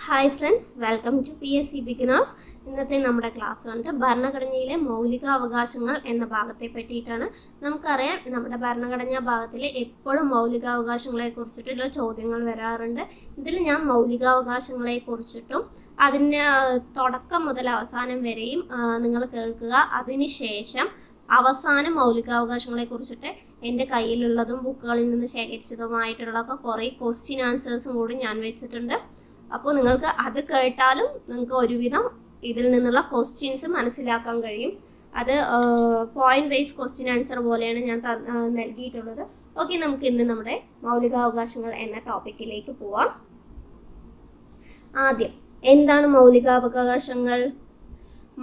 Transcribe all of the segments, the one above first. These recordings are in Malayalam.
Hi friends, welcome to PSC beginners. ഇന്നത്തെ നമ്മുടെ ക്ലാസ് വന്നിട്ട് ഭരണഘടനയിലെ മൗലിക അവകാശങ്ങൾ എന്ന ഭാഗത്തെ പറ്റിയിട്ടാണ്. നമുക്കറിയാം, നമ്മുടെ ഭരണഘടനാ ഭാഗത്തിൽ എപ്പോഴും മൗലികാവകാശങ്ങളെ കുറിച്ചിട്ടുള്ള ചോദ്യങ്ങൾ വരാറുണ്ട്. ഇതിൽ ഞാൻ മൗലികാവകാശങ്ങളെ കുറിച്ചിട്ടും അതിന് തുടക്കം മുതൽ അവസാനം വരെയും നിങ്ങൾ കേൾക്കുക. അതിനുശേഷം അവസാനം മൗലികാവകാശങ്ങളെ കുറിച്ചിട്ട് എൻ്റെ കയ്യിലുള്ളതും ബുക്കുകളിൽ നിന്ന് ശേഖരിച്ചതുമായിട്ടുള്ള കുറേ ക്വസ്റ്റ്യൻ ആൻസേഴ്സും കൂടി ഞാൻ വെച്ചിട്ടുണ്ട്. അപ്പോൾ നിങ്ങൾക്ക് അത് കേട്ടാലും നിങ്ങൾക്ക് ഒരുവിധം ഇതിൽ നിന്നുള്ള ക്വസ്റ്റ്യൻസ് മനസ്സിലാക്കാൻ കഴിയും. അത് പോയിന്റ് വൈസ് ക്വസ്റ്റ്യൻ ആൻസർ പോലെയാണ് ഞാൻ നൽകിയിട്ടുള്ളത്. ഓക്കെ, നമുക്ക് ഇന്ന് നമ്മുടെ മൗലികാവകാശങ്ങൾ എന്ന ടോപ്പിക്കിലേക്ക് പോവാം. ആദ്യം, എന്താണ് മൗലികാവകാശങ്ങൾ?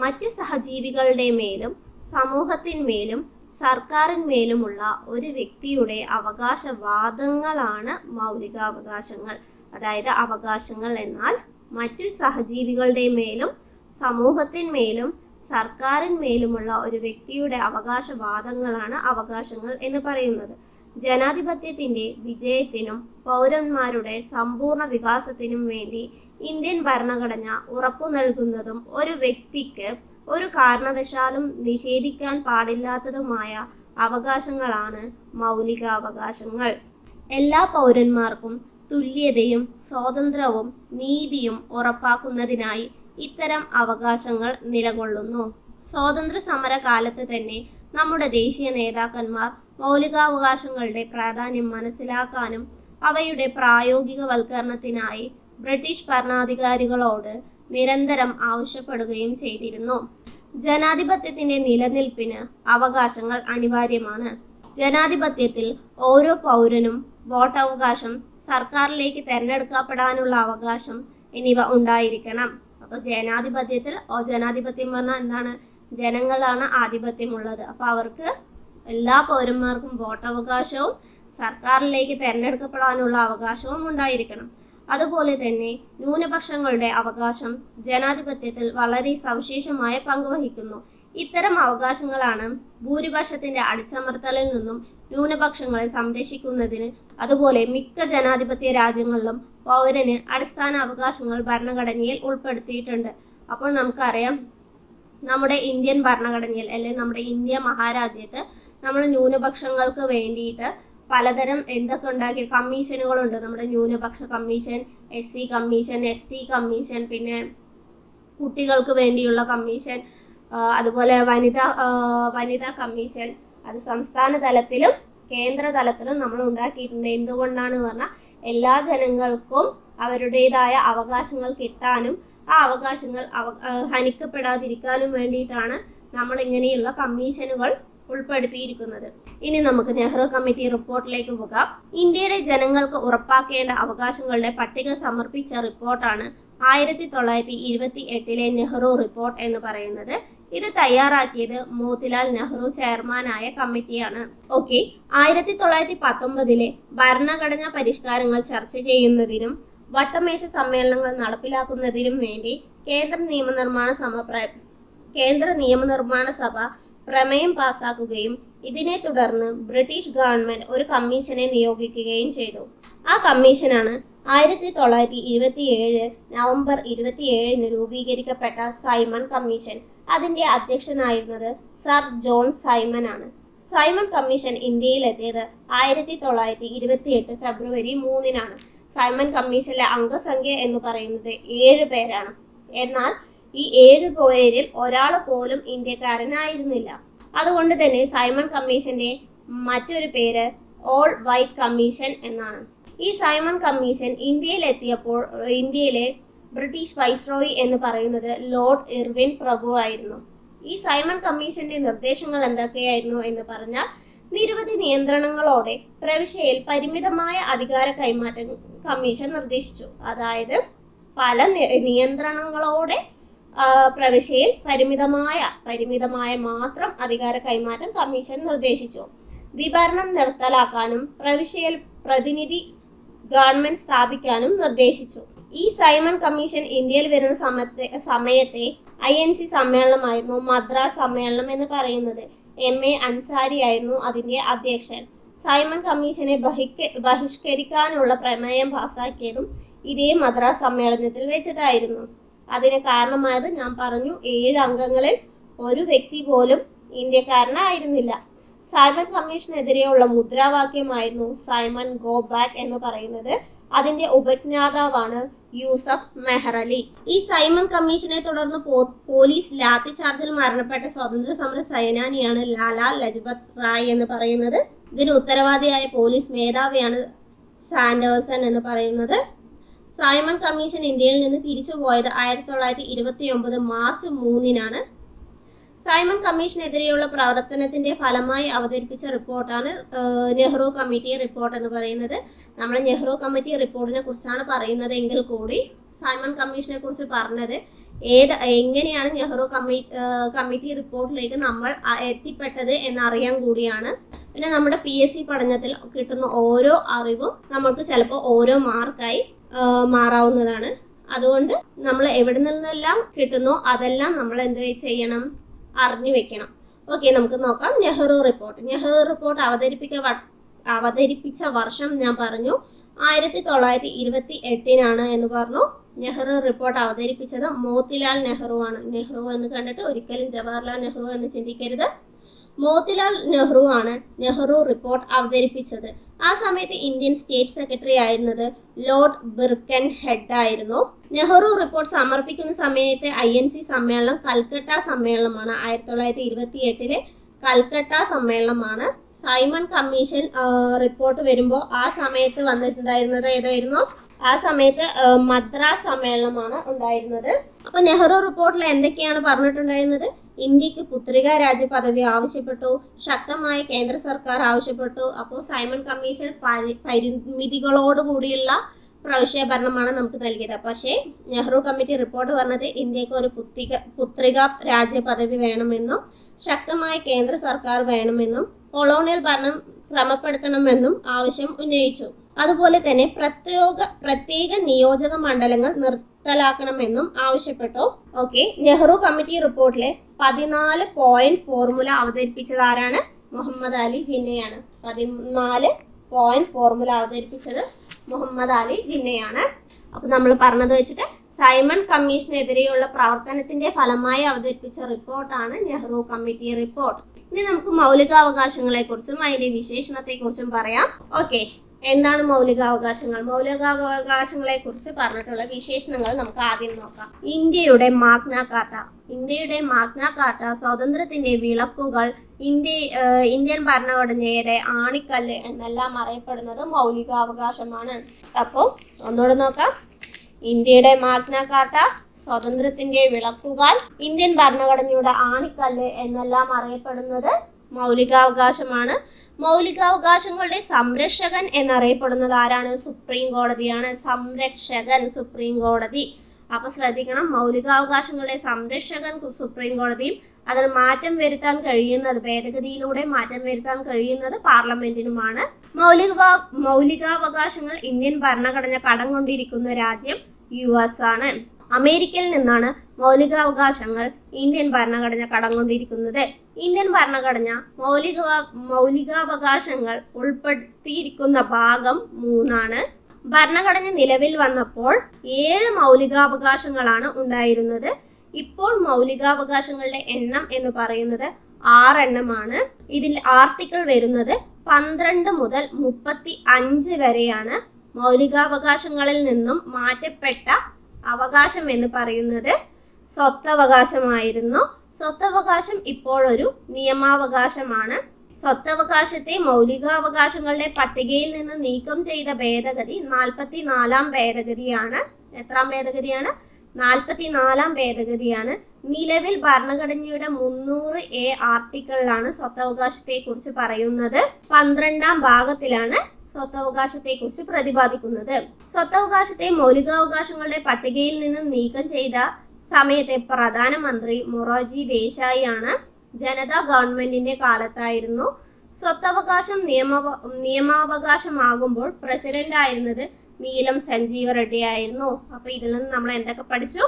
മറ്റു സഹജീവികളുടെ മേലും സമൂഹത്തിന്മേലും സർക്കാരിന്മേലുമുള്ള ഒരു വ്യക്തിയുടെ അവകാശവാദങ്ങളാണ് മൗലികാവകാശങ്ങൾ. അതായത് അവകാശങ്ങൾ എന്നാൽ മറ്റു സഹജീവികളുടെ മേലും സമൂഹത്തിന്മേലും സർക്കാരിന്മേലുമുള്ള ഒരു വ്യക്തിയുടെ അവകാശവാദങ്ങളാണ് അവകാശങ്ങൾ എന്ന് പറയുന്നത്. ജനാധിപത്യത്തിന്റെ വിജയത്തിനും പൗരന്മാരുടെ സമ്പൂർണ്ണ വികാസത്തിനും വേണ്ടി ഇന്ത്യൻ ഭരണഘടന ഉറപ്പു നൽകുന്നതും ഒരു വ്യക്തിക്ക് ഒരു കാരണവശാലും നിഷേധിക്കാൻ പാടില്ലാത്തതുമായ അവകാശങ്ങളാണ് മൗലികാവകാശങ്ങൾ. എല്ലാ പൗരന്മാർക്കും തുല്യതയും സ്വാതന്ത്ര്യവും നീതിയും ഉറപ്പാക്കുന്നതിനായി ഇത്തരം അവകാശങ്ങൾ നിലകൊള്ളുന്നു. സ്വാതന്ത്ര്യ സമര കാലത്ത് തന്നെ നമ്മുടെ ദേശീയ നേതാക്കന്മാർ മൗലികാവകാശങ്ങളുടെ പ്രാധാന്യം മനസ്സിലാക്കാനും അവയുടെ പ്രായോഗികവൽക്കരണത്തിനായി ബ്രിട്ടീഷ് ഭരണാധികാരികളോട് നിരന്തരം ആവശ്യപ്പെടുകയും ചെയ്തിരുന്നു. ജനാധിപത്യത്തിന്റെ നിലനിൽപ്പിന് അവകാശങ്ങൾ അനിവാര്യമാണ്. ജനാധിപത്യത്തിൽ ഓരോ പൗരനും വോട്ടവകാശം, സർക്കാരിലേക്ക് തെരഞ്ഞെടുക്കപ്പെടാനുള്ള അവകാശം എന്നിവ ഉണ്ടായിരിക്കണം. അപ്പൊ ജനാധിപത്യം പറഞ്ഞാൽ എന്താണ്? ജനങ്ങളാണ് ആധിപത്യമുള്ളത്. അപ്പൊ അവർക്ക് എല്ലാ പൗരന്മാർക്കും വോട്ടവകാശവും സർക്കാരിലേക്ക് തെരഞ്ഞെടുക്കപ്പെടാനുള്ള അവകാശവും ഉണ്ടായിരിക്കണം. അതുപോലെ തന്നെ ന്യൂനപക്ഷങ്ങളുടെ അവകാശം ജനാധിപത്യത്തിൽ വളരെ സവിശേഷമായ പങ്ക് വഹിക്കുന്നു. ഇത്തരം അവകാശങ്ങളാണ് ഭൂരിപക്ഷത്തിന്റെ അടിച്ചമർത്തലിൽ നിന്നും ന്യൂനപക്ഷങ്ങളെ സംരക്ഷിക്കുന്നതിന്. അതുപോലെ മിക്ക ജനാധിപത്യ രാജ്യങ്ങളിലും പൗരന് അടിസ്ഥാന അവകാശങ്ങൾ ഭരണഘടനയിൽ ഉൾപ്പെടുത്തിയിട്ടുണ്ട്. അപ്പോൾ നമുക്കറിയാം, നമ്മുടെ ഇന്ത്യൻ ഭരണഘടനയിൽ അല്ലെങ്കിൽ നമ്മുടെ ഇന്ത്യ മഹാരാജ്യത്ത് നമ്മൾ ന്യൂനപക്ഷങ്ങൾക്ക് വേണ്ടിയിട്ട് പലതരം എന്തൊക്കെ ഉണ്ടാക്കിയ കമ്മീഷനുകളുണ്ട്. നമ്മുടെ ന്യൂനപക്ഷ commission, SC commission, ST commission, പിന്നെ കുട്ടികൾക്ക് വേണ്ടിയുള്ള കമ്മീഷൻ, അതുപോലെ വനിതാ കമ്മീഷൻ. അത് സംസ്ഥാന തലത്തിലും കേന്ദ്ര തലത്തിലും നമ്മൾ ഉണ്ടാക്കിയിട്ടുണ്ട്. എന്തുകൊണ്ടാണ് പറഞ്ഞാൽ എല്ലാ ജനങ്ങൾക്കും അവരുടേതായ അവകാശങ്ങൾ കിട്ടാനും ആ അവകാശങ്ങൾ ഹനിക്കപ്പെടാതിരിക്കാനും വേണ്ടിയിട്ടാണ് നമ്മൾ ഇങ്ങനെയുള്ള കമ്മീഷനുകൾ ഉൾപ്പെടുത്തിയിരിക്കുന്നത്. ഇനി നമുക്ക് നെഹ്റു കമ്മിറ്റി റിപ്പോർട്ടിലേക്ക് പോകാം. ഇന്ത്യയുടെ ജനങ്ങൾക്ക് ഉറപ്പാക്കേണ്ട അവകാശങ്ങളുടെ പട്ടിക സമർപ്പിച്ച റിപ്പോർട്ടാണ് 1928 നെഹ്റു റിപ്പോർട്ട് എന്ന് പറയുന്നത്. ഇത് തയ്യാറാക്കിയത് മോത്തിലാൽ നെഹ്റു ചെയർമാനായ കമ്മിറ്റിയാണ്. ഓക്കെ, 1919 ഭരണഘടനാ പരിഷ്കാരങ്ങൾ ചർച്ച ചെയ്യുന്നതിനും വട്ടമേശ സമ്മേളനങ്ങൾ നടപ്പിലാക്കുന്നതിനും വേണ്ടി കേന്ദ്ര നിയമനിർമ്മാണ സഭ പ്രമേയം പാസാക്കുകയും ഇതിനെ തുടർന്ന് ബ്രിട്ടീഷ് ഗവൺമെന്റ് ഒരു കമ്മീഷനെ നിയോഗിക്കുകയും ചെയ്തു. ആ കമ്മീഷനാണ് 1927 നവംബർ 27 രൂപീകരിക്കപ്പെട്ട സൈമൺ കമ്മീഷൻ. അതിന്റെ അധ്യക്ഷനായിരുന്നത് സർ ജോൺ സൈമൺ ആണ്. സൈമൺ കമ്മീഷൻ ഇന്ത്യയിലെത്തിയത് 1928 ഫെബ്രുവരി 3 സൈമൺ കമ്മീഷനിലെ അംഗസംഖ്യ എന്ന് പറയുന്നത് 7 പേരാണ്. എന്നാൽ ഈ 7 പേരിൽ ഒരാൾ പോലും ഇന്ത്യക്കാരനായിരുന്നില്ല. അതുകൊണ്ട് തന്നെ സൈമൺ കമ്മീഷന്റെ മറ്റൊരു പേര് ഓൾ വൈറ്റ് കമ്മീഷൻ എന്നാണ്. ഈ സൈമൺ കമ്മീഷൻ ഇന്ത്യയിലെത്തിയപ്പോൾ ഇന്ത്യയിലെ ബ്രിട്ടീഷ് വൈസ്രോയി എന്ന് പറയുന്നത് ലോർഡ് ഇർവിൻ പ്രഭു ആയിരുന്നു. ഈ സൈമൺ കമ്മീഷന്റെ നിർദ്ദേശങ്ങൾ എന്തൊക്കെയായിരുന്നു എന്ന് പറഞ്ഞാൽ, നിരവധി നിയന്ത്രണങ്ങളോടെ പ്രവിശ്യയിൽ പരിമിതമായ അധികാര കൈമാറ്റം കമ്മീഷൻ നിർദ്ദേശിച്ചു. അതായത് പല നിയന്ത്രണങ്ങളോടെ പ്രവിശ്യയിൽ പരിമിതമായ മാത്രം അധികാര കൈമാറ്റം കമ്മീഷൻ നിർദ്ദേശിച്ചു. ദ്വിഭരണം നിർത്തലാക്കാനും പ്രവിശ്യയിൽ പ്രതിനിധി ഗവൺമെന്റ് സ്ഥാപിക്കാനും നിർദ്ദേശിച്ചു. ഈ സൈമൺ കമ്മീഷൻ ഇന്ത്യയിൽ വരുന്ന സമയത്തെ INC സമ്മേളനമായിരുന്നു മദ്രാസ് സമ്മേളനം എന്ന് പറയുന്നത്. MA അൻസാരി ആയിരുന്നു അതിന്റെ അധ്യക്ഷൻ. സൈമൺ കമ്മീഷനെ ബഹിഷ്കരിക്കാനുള്ള പ്രമേയം പാസാക്കിയതും ഇതേ മദ്രാസ് സമ്മേളനത്തിൽ വെച്ചിട്ടായിരുന്നു. അതിന് കാരണമായത് ഞാൻ പറഞ്ഞു, 7 അംഗങ്ങളിൽ ഒരു വ്യക്തി പോലും ഇന്ത്യക്കാരനായിരുന്നില്ല. സൈമൺ കമ്മീഷനെതിരെയുള്ള മുദ്രാവാക്യമായിരുന്നു സൈമൺ ഗോ ബാക്ക് എന്ന് പറയുന്നത്. അതിന്റെ ഉപജ്ഞാതാവാണ് യൂസഫ് മെഹ്റലി. ഈ സൈമൺ കമ്മീഷനെ തുടർന്ന് പോലീസ് ലാത്തി ചാർജിൽ മരണപ്പെട്ട സ്വാതന്ത്ര്യ സമര സേനാനിയാണ് ലാലാ ലജ്പത് റായ് എന്ന് പറയുന്നത്. ഇതിന് ഉത്തരവാദിയായ പോലീസ് മേധാവിയാണ് സാൻഡേഴ്സൺ എന്ന് പറയുന്നത്. സൈമൺ കമ്മീഷൻ ഇന്ത്യയിൽ നിന്ന് തിരിച്ചുപോയത് 1929 മാർച്ച് 3-നാണ്. സൈമൺ കമ്മീഷനെതിരെയുള്ള പ്രവർത്തനത്തിന്റെ ഫലമായി അവതരിപ്പിച്ച റിപ്പോർട്ടാണ് നെഹ്റു കമ്മിറ്റി റിപ്പോർട്ട് എന്ന് പറയുന്നത്. നമ്മൾ നെഹ്റു കമ്മിറ്റി റിപ്പോർട്ടിനെ കുറിച്ചാണ് പറയുന്നത് എങ്കിൽ കൂടി സൈമൺ കമ്മീഷനെ കുറിച്ച് പറഞ്ഞത് എങ്ങനെയാണ് നെഹ്റു കമ്മിറ്റി റിപ്പോർട്ടിലേക്ക് നമ്മൾ എത്തിപ്പെട്ടത് എന്നറിയാൻ കൂടിയാണ്. പിന്നെ നമ്മുടെ PSC പഠനത്തിൽ കിട്ടുന്ന ഓരോ അറിവും നമുക്ക് ചിലപ്പോൾ ഓരോ മാർക്കായി മാറാവുന്നതാണ്. അതുകൊണ്ട് നമ്മൾ എവിടെ നിന്നെല്ലാം കിട്ടുന്നോ അതെല്ലാം നമ്മൾ എന്ത് ചെയ്യണം, അറിഞ്ഞു വെക്കണം. ഓക്കെ, നമുക്ക് നോക്കാം നെഹ്റു റിപ്പോർട്ട്. നെഹ്റു റിപ്പോർട്ട് അവതരിപ്പിച്ച വർഷം ഞാൻ പറഞ്ഞു 1928-നാണ് എന്ന് പറഞ്ഞു. നെഹ്റു റിപ്പോർട്ട് അവതരിപ്പിച്ചത് മോത്തിലാൽ നെഹ്റു ആണ്. നെഹ്റു എന്ന് കണ്ടിട്ട് ഒരിക്കലും ജവഹർലാൽ നെഹ്റു എന്ന് ചിന്തിക്കരുത്. മോത്തിലാൽ നെഹ്റു ആണ് നെഹ്റു റിപ്പോർട്ട് അവതരിപ്പിച്ചത്. ആ സമയത്ത് ഇന്ത്യൻ സ്റ്റേറ്റ് സെക്രട്ടറി ആയിരുന്നത് ലോർഡ് ബിർക്കൻ ഹെഡ് ആയിരുന്നു. നെഹ്റു റിപ്പോർട്ട് സമർപ്പിക്കുന്ന സമയത്തെ INC സമ്മേളനം കൽക്കട്ട സമ്മേളനമാണ്. 1928 കൽക്കട്ട സമ്മേളനമാണ്. സൈമൺ കമ്മീഷൻ റിപ്പോർട്ട് വരുമ്പോൾ ആ സമയത്ത് വന്നിട്ടുണ്ടായിരുന്നത് ഏതായിരുന്നു? ആ സമയത്ത് മദ്രാസ് സമ്മേളനമാണ് ഉണ്ടായിരുന്നത്. അപ്പൊ നെഹ്റു റിപ്പോർട്ടിൽ എന്തൊക്കെയാണ് പറഞ്ഞിട്ടുണ്ടായിരുന്നത്? ഇന്ത്യക്ക് പുത്രിക രാജ്യ പദവി ആവശ്യപ്പെട്ടു, ശക്തമായ കേന്ദ്ര സർക്കാർ ആവശ്യപ്പെട്ടു. അപ്പോൾ സൈമൺ കമ്മീഷൻ പരിമിതികളോടുകൂടിയുള്ള പ്രവിശ്യ ഭരണമാണ് നമുക്ക് നൽകിയത്. പക്ഷേ നെഹ്റു കമ്മിറ്റി റിപ്പോർട്ട് പറഞ്ഞത് ഇന്ത്യക്ക് ഒരു പുത്രിക രാജ്യ പദവി വേണമെന്നും ശക്തമായ കേന്ദ്ര സർക്കാർ വേണമെന്നും കൊളോണിയൽ ഭരണം ക്രമപ്പെടുത്തണമെന്നും ആവശ്യം ഉന്നയിച്ചു. അതുപോലെ തന്നെ പ്രത്യേക നിയോജക മണ്ഡലങ്ങൾ നിർത്തലാക്കണമെന്നും ആവശ്യപ്പെട്ടു. ഓക്കെ, നെഹ്റു കമ്മിറ്റി റിപ്പോർട്ടിലെ 14 പോയിന്റ് ഫോർമുല അവതരിപ്പിച്ചത് ആരാണ്? മുഹമ്മദ് അലി ജിന്നയാണ്. 14 പോയിന്റ് ഫോർമുല അവതരിപ്പിച്ചത് മുഹമ്മദ് അലി ജിന്നയാണ്. അപ്പൊ നമ്മൾ പറഞ്ഞത് വെച്ചിട്ട് സൈമൺ കമ്മീഷനെതിരെയുള്ള പ്രവർത്തനത്തിന്റെ ഫലമായി അവതരിപ്പിച്ച റിപ്പോർട്ടാണ് നെഹ്റു കമ്മിറ്റി റിപ്പോർട്ട്. ഇനി നമുക്ക് മൗലികാവകാശങ്ങളെ കുറിച്ചും അതിന്റെ വിശേഷണത്തെ കുറിച്ചും പറയാം. ഓക്കെ, എന്താണ് മൗലികാവകാശങ്ങൾ? മൗലികാവകാശങ്ങളെ കുറിച്ച് പറഞ്ഞിട്ടുള്ള വിശേഷണങ്ങൾ നമുക്ക് ആദ്യം നോക്കാം. ഇന്ത്യയുടെ മാഗ്ന കാർട്ട, സ്വാതന്ത്ര്യത്തിന്റെ വിളക്കുകൾ, ഇന്ത്യൻ ഭരണഘടനയുടെ ആണിക്കല്ല് എന്നെല്ലാം അറിയപ്പെടുന്നത് മൗലികാവകാശമാണ്. അപ്പോ ഒന്നുകൂടെ നോക്കാം. ഇന്ത്യയുടെ മാഗ്ന കാർട്ട, സ്വാതന്ത്ര്യത്തിന്റെ വിളക്കുകൾ, ഇന്ത്യൻ ഭരണഘടനയുടെ ആണിക്കല്ല് എന്നെല്ലാം അറിയപ്പെടുന്നത് മൗലികാവകാശമാണ്. മൗലികാവകാശങ്ങളുടെ സംരക്ഷകൻ എന്നറിയപ്പെടുന്നത് ആരാണ്? സുപ്രീം കോടതിയാണ്. സംരക്ഷകൻ സുപ്രീം കോടതി. അപ്പൊ ശ്രദ്ധിക്കണം, മൗലികാവകാശങ്ങളുടെ സംരക്ഷകൻ സുപ്രീം കോടതിയും അതിൽ മാറ്റം വരുത്താൻ കഴിയുന്നത്, ഭേദഗതിയിലൂടെ മാറ്റം വരുത്താൻ കഴിയുന്നത് പാർലമെന്റിനുമാണ്. മൗലികാവകാശങ്ങൾ ഇന്ത്യൻ ഭരണഘടന കടം കൊണ്ടിരിക്കുന്ന രാജ്യം US ആണ്. അമേരിക്കയിൽ നിന്നാണ് മൗലികാവകാശങ്ങൾ ഇന്ത്യൻ ഭരണഘടന കടം കൊണ്ടിരിക്കുന്നത്. ഇന്ത്യൻ ഭരണഘടന മൗലികാവകാശങ്ങൾ ഉൾപ്പെടുത്തിയിരിക്കുന്ന ഭാഗം 3 ഭരണഘടന നിലവിൽ വന്നപ്പോൾ 7 മൗലികാവകാശങ്ങളാണ് ഉണ്ടായിരുന്നത്. ഇപ്പോൾ മൗലികാവകാശങ്ങളുടെ എണ്ണം എന്ന് പറയുന്നത് 6 എണ്ണമാണ്. ഇതിൽ ആർട്ടിക്കിൾ വരുന്നത് 12 മുതൽ 35 വരെയാണ്. മൗലികാവകാശങ്ങളിൽ നിന്നും മാറ്റപ്പെട്ട അവകാശം എന്ന് പറയുന്നത് സ്വത്തവകാശമായിരുന്നു. സ്വത്തവകാശം ഇപ്പോഴൊരു നിയമാവകാശമാണ്. സ്വത്തവകാശത്തെ മൗലികാവകാശങ്ങളുടെ പട്ടികയിൽ നിന്ന് നീക്കം ചെയ്ത ഭേദഗതി 44-ാം ഭേദഗതിയാണ്. എത്രാം ഭേദഗതിയാണ്? 44-ാം ഭേദഗതിയാണ്. നിലവിൽ ഭരണഘടനയുടെ 300A ആർട്ടിക്കിളിലാണ് സ്വത്തവകാശത്തെ കുറിച്ച് പറയുന്നത്. 12-ാം ഭാഗത്തിലാണ് സ്വത്തവകാശത്തെ കുറിച്ച് പ്രതിപാദിക്കുന്നത്. സ്വത്തവകാശത്തെ മൗലികാവകാശങ്ങളുടെ പട്ടികയിൽ നിന്ന് നീക്കം ചെയ്ത സമയത്തെ പ്രധാനമന്ത്രി മൊറാർജി ദേശായി ആണ്. ജനതാ ഗവൺമെന്റിന്റെ കാലത്തായിരുന്നു. സ്വത്തവകാശം നിയമാവകാശമാകുമ്പോൾ പ്രസിഡന്റ് ആയിരുന്നത് നീലം സഞ്ജീവ റെഡ്ഡി ആയിരുന്നു. അപ്പൊ ഇതിൽ നിന്ന് നമ്മൾ എന്തൊക്കെ പഠിച്ചു?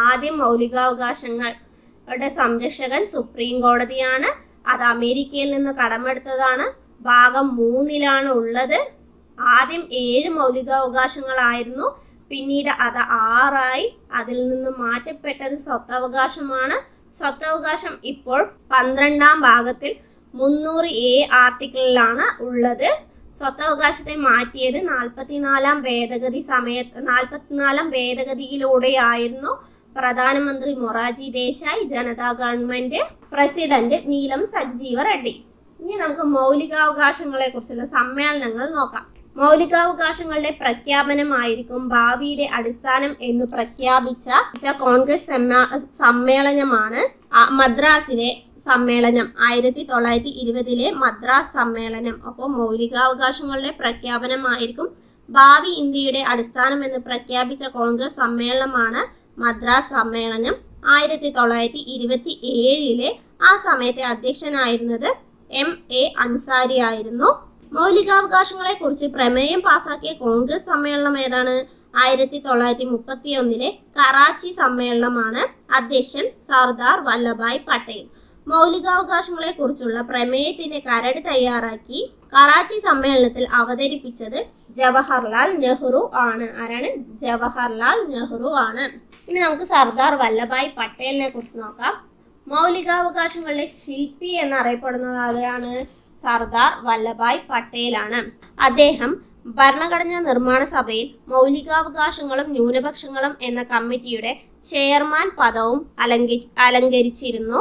ആദ്യം മൗലികാവകാശങ്ങളുടെ സംരക്ഷകൻ സുപ്രീം കോടതിയാണ്. അത് അമേരിക്കയിൽ നിന്ന് കടമെടുത്തതാണ്. ഭാഗം 3-ലാണ് ഉള്ളത്. ആദ്യം 7 മൗലികാവകാശങ്ങളായിരുന്നു. പിന്നീട് അത് 6 അതിൽ നിന്ന് മാറ്റപ്പെട്ടത് സ്വത്തവകാശമാണ്. സ്വത്തവകാശം ഇപ്പോൾ 12-ാം ഭാഗത്തിൽ 300A ആർട്ടിക്കിളിലാണ് ഉള്ളത്. സ്വത്തവകാശത്തെ മാറ്റിയത് 44-ാം ഭേദഗതിയിലൂടെയായിരുന്നു. പ്രധാനമന്ത്രി മൊറാർജി ദേശായി, ജനതാ ഗവൺമെന്റ്, പ്രസിഡന്റ് നീലം സഞ്ജീവ റെഡ്ഡി. ഇനി നമുക്ക് മൗലികാവകാശങ്ങളെ കുറിച്ചുള്ള സമ്മേളനങ്ങൾ നോക്കാം. മൗലികാവകാശങ്ങളുടെ പ്രഖ്യാപനമായിരിക്കും ഭാവിയുടെ അടിസ്ഥാനം എന്ന് പ്രഖ്യാപിച്ച കോൺഗ്രസ് സമ്മേളനമാണ് മദ്രാസിലെ സമ്മേളനം. 1920-ലെ മദ്രാസ് സമ്മേളനം. അപ്പോൾ മൗലികാവകാശങ്ങളുടെ പ്രഖ്യാപനമായിരിക്കും ഭാവി ഇന്ത്യയുടെ അടിസ്ഥാനം എന്ന് പ്രഖ്യാപിച്ച കോൺഗ്രസ് സമ്മേളനമാണ് മദ്രാസ് സമ്മേളനം. 1927-ലെ ആ സമയത്തെ അധ്യക്ഷനായിരുന്നത് M.A. അൻസാരി ആയിരുന്നു. മൗലികാവകാശങ്ങളെ കുറിച്ച് പ്രമേയം പാസാക്കിയ കോൺഗ്രസ് സമ്മേളനം ഏതാണ്? 1931-ലെ കറാച്ചി സമ്മേളനമാണ്. അധ്യക്ഷൻ സർദാർ വല്ലഭായ് പട്ടേൽ. മൗലികാവകാശങ്ങളെ കുറിച്ചുള്ള പ്രമേയത്തിന്റെ കരട് തയ്യാറാക്കി കറാച്ചി സമ്മേളനത്തിൽ അവതരിപ്പിച്ചത് ജവഹർലാൽ നെഹ്റു ആണ്. ആരാണ്? ജവഹർലാൽ നെഹ്റു ആണ്. ഇനി നമുക്ക് സർദാർ വല്ലഭായ് പട്ടേലിനെ കുറിച്ച് നോക്കാം. മൗലികാവകാശങ്ങളുടെ ശില്പി എന്നറിയപ്പെടുന്നത് ആരാണ്? സർദാർ വല്ലഭായ് പട്ടേലാണ്. അദ്ദേഹം ഭരണഘടനാ നിർമ്മാണ സഭയിൽ മൗലികാവകാശങ്ങളും ന്യൂനപക്ഷങ്ങളും എന്ന കമ്മിറ്റിയുടെ ചെയർമാൻ പദവും അലങ്കരിച്ചിരുന്നു.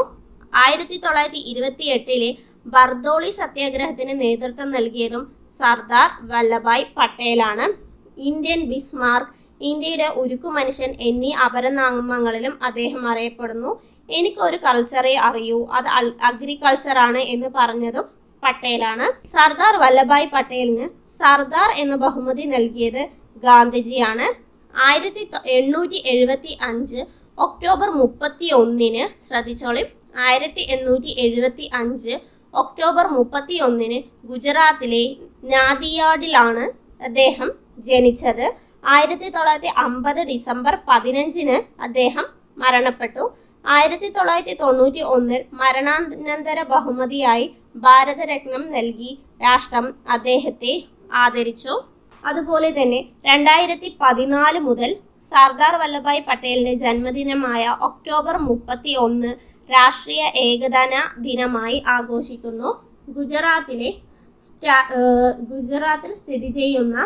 1928-ലെ ബർദോളി സത്യാഗ്രഹത്തിന് നേതൃത്വം നൽകിയതും സർദാർ വല്ലഭായ് പട്ടേലാണ്. ഇന്ത്യൻ ബിസ്മാർക്ക്, ഇന്ത്യയുടെ ഉരുക്കു മനുഷ്യൻ എന്നീ അപരനാമങ്ങളിലും അദ്ദേഹം അറിയപ്പെടുന്നു. എനിക്കൊരു കൾച്ചറെ അറിയൂ, അത് അഗ്രികൾച്ചർ ആണ് എന്ന് പറഞ്ഞതും പട്ടേലാണ്. സർദാർ വല്ലഭായ് പട്ടേലിന് സർദാർ എന്ന ബഹുമതി നൽകിയത് ഗാന്ധിജിയാണ്. 1875 ഒക്ടോബർ 31-ന് ശ്രദ്ധിച്ചോളി, 1875 ഒക്ടോബർ 31-ന് ഗുജറാത്തിലെ നാദിയാഡിലാണ് അദ്ദേഹം ജനിച്ചത്. 1950 ഡിസംബർ 15-ന് അദ്ദേഹം മരണപ്പെട്ടു. 1991 മരണാനന്തര ബഹുമതിയായി ഭാരതരത്നം നൽകി രാഷ്ട്രം അദ്ദേഹത്തെ ആദരിച്ചു. അതുപോലെ തന്നെ 2014 മുതൽ സർദാർ വല്ലഭായ് പട്ടേലിന്റെ ജന്മദിനമായ ഒക്ടോബർ 31 രാഷ്ട്രീയ ഏകതാ ദിനമായി ആഘോഷിക്കുന്നു. ഗുജറാത്തിൽ സ്ഥിതി ചെയ്യുന്ന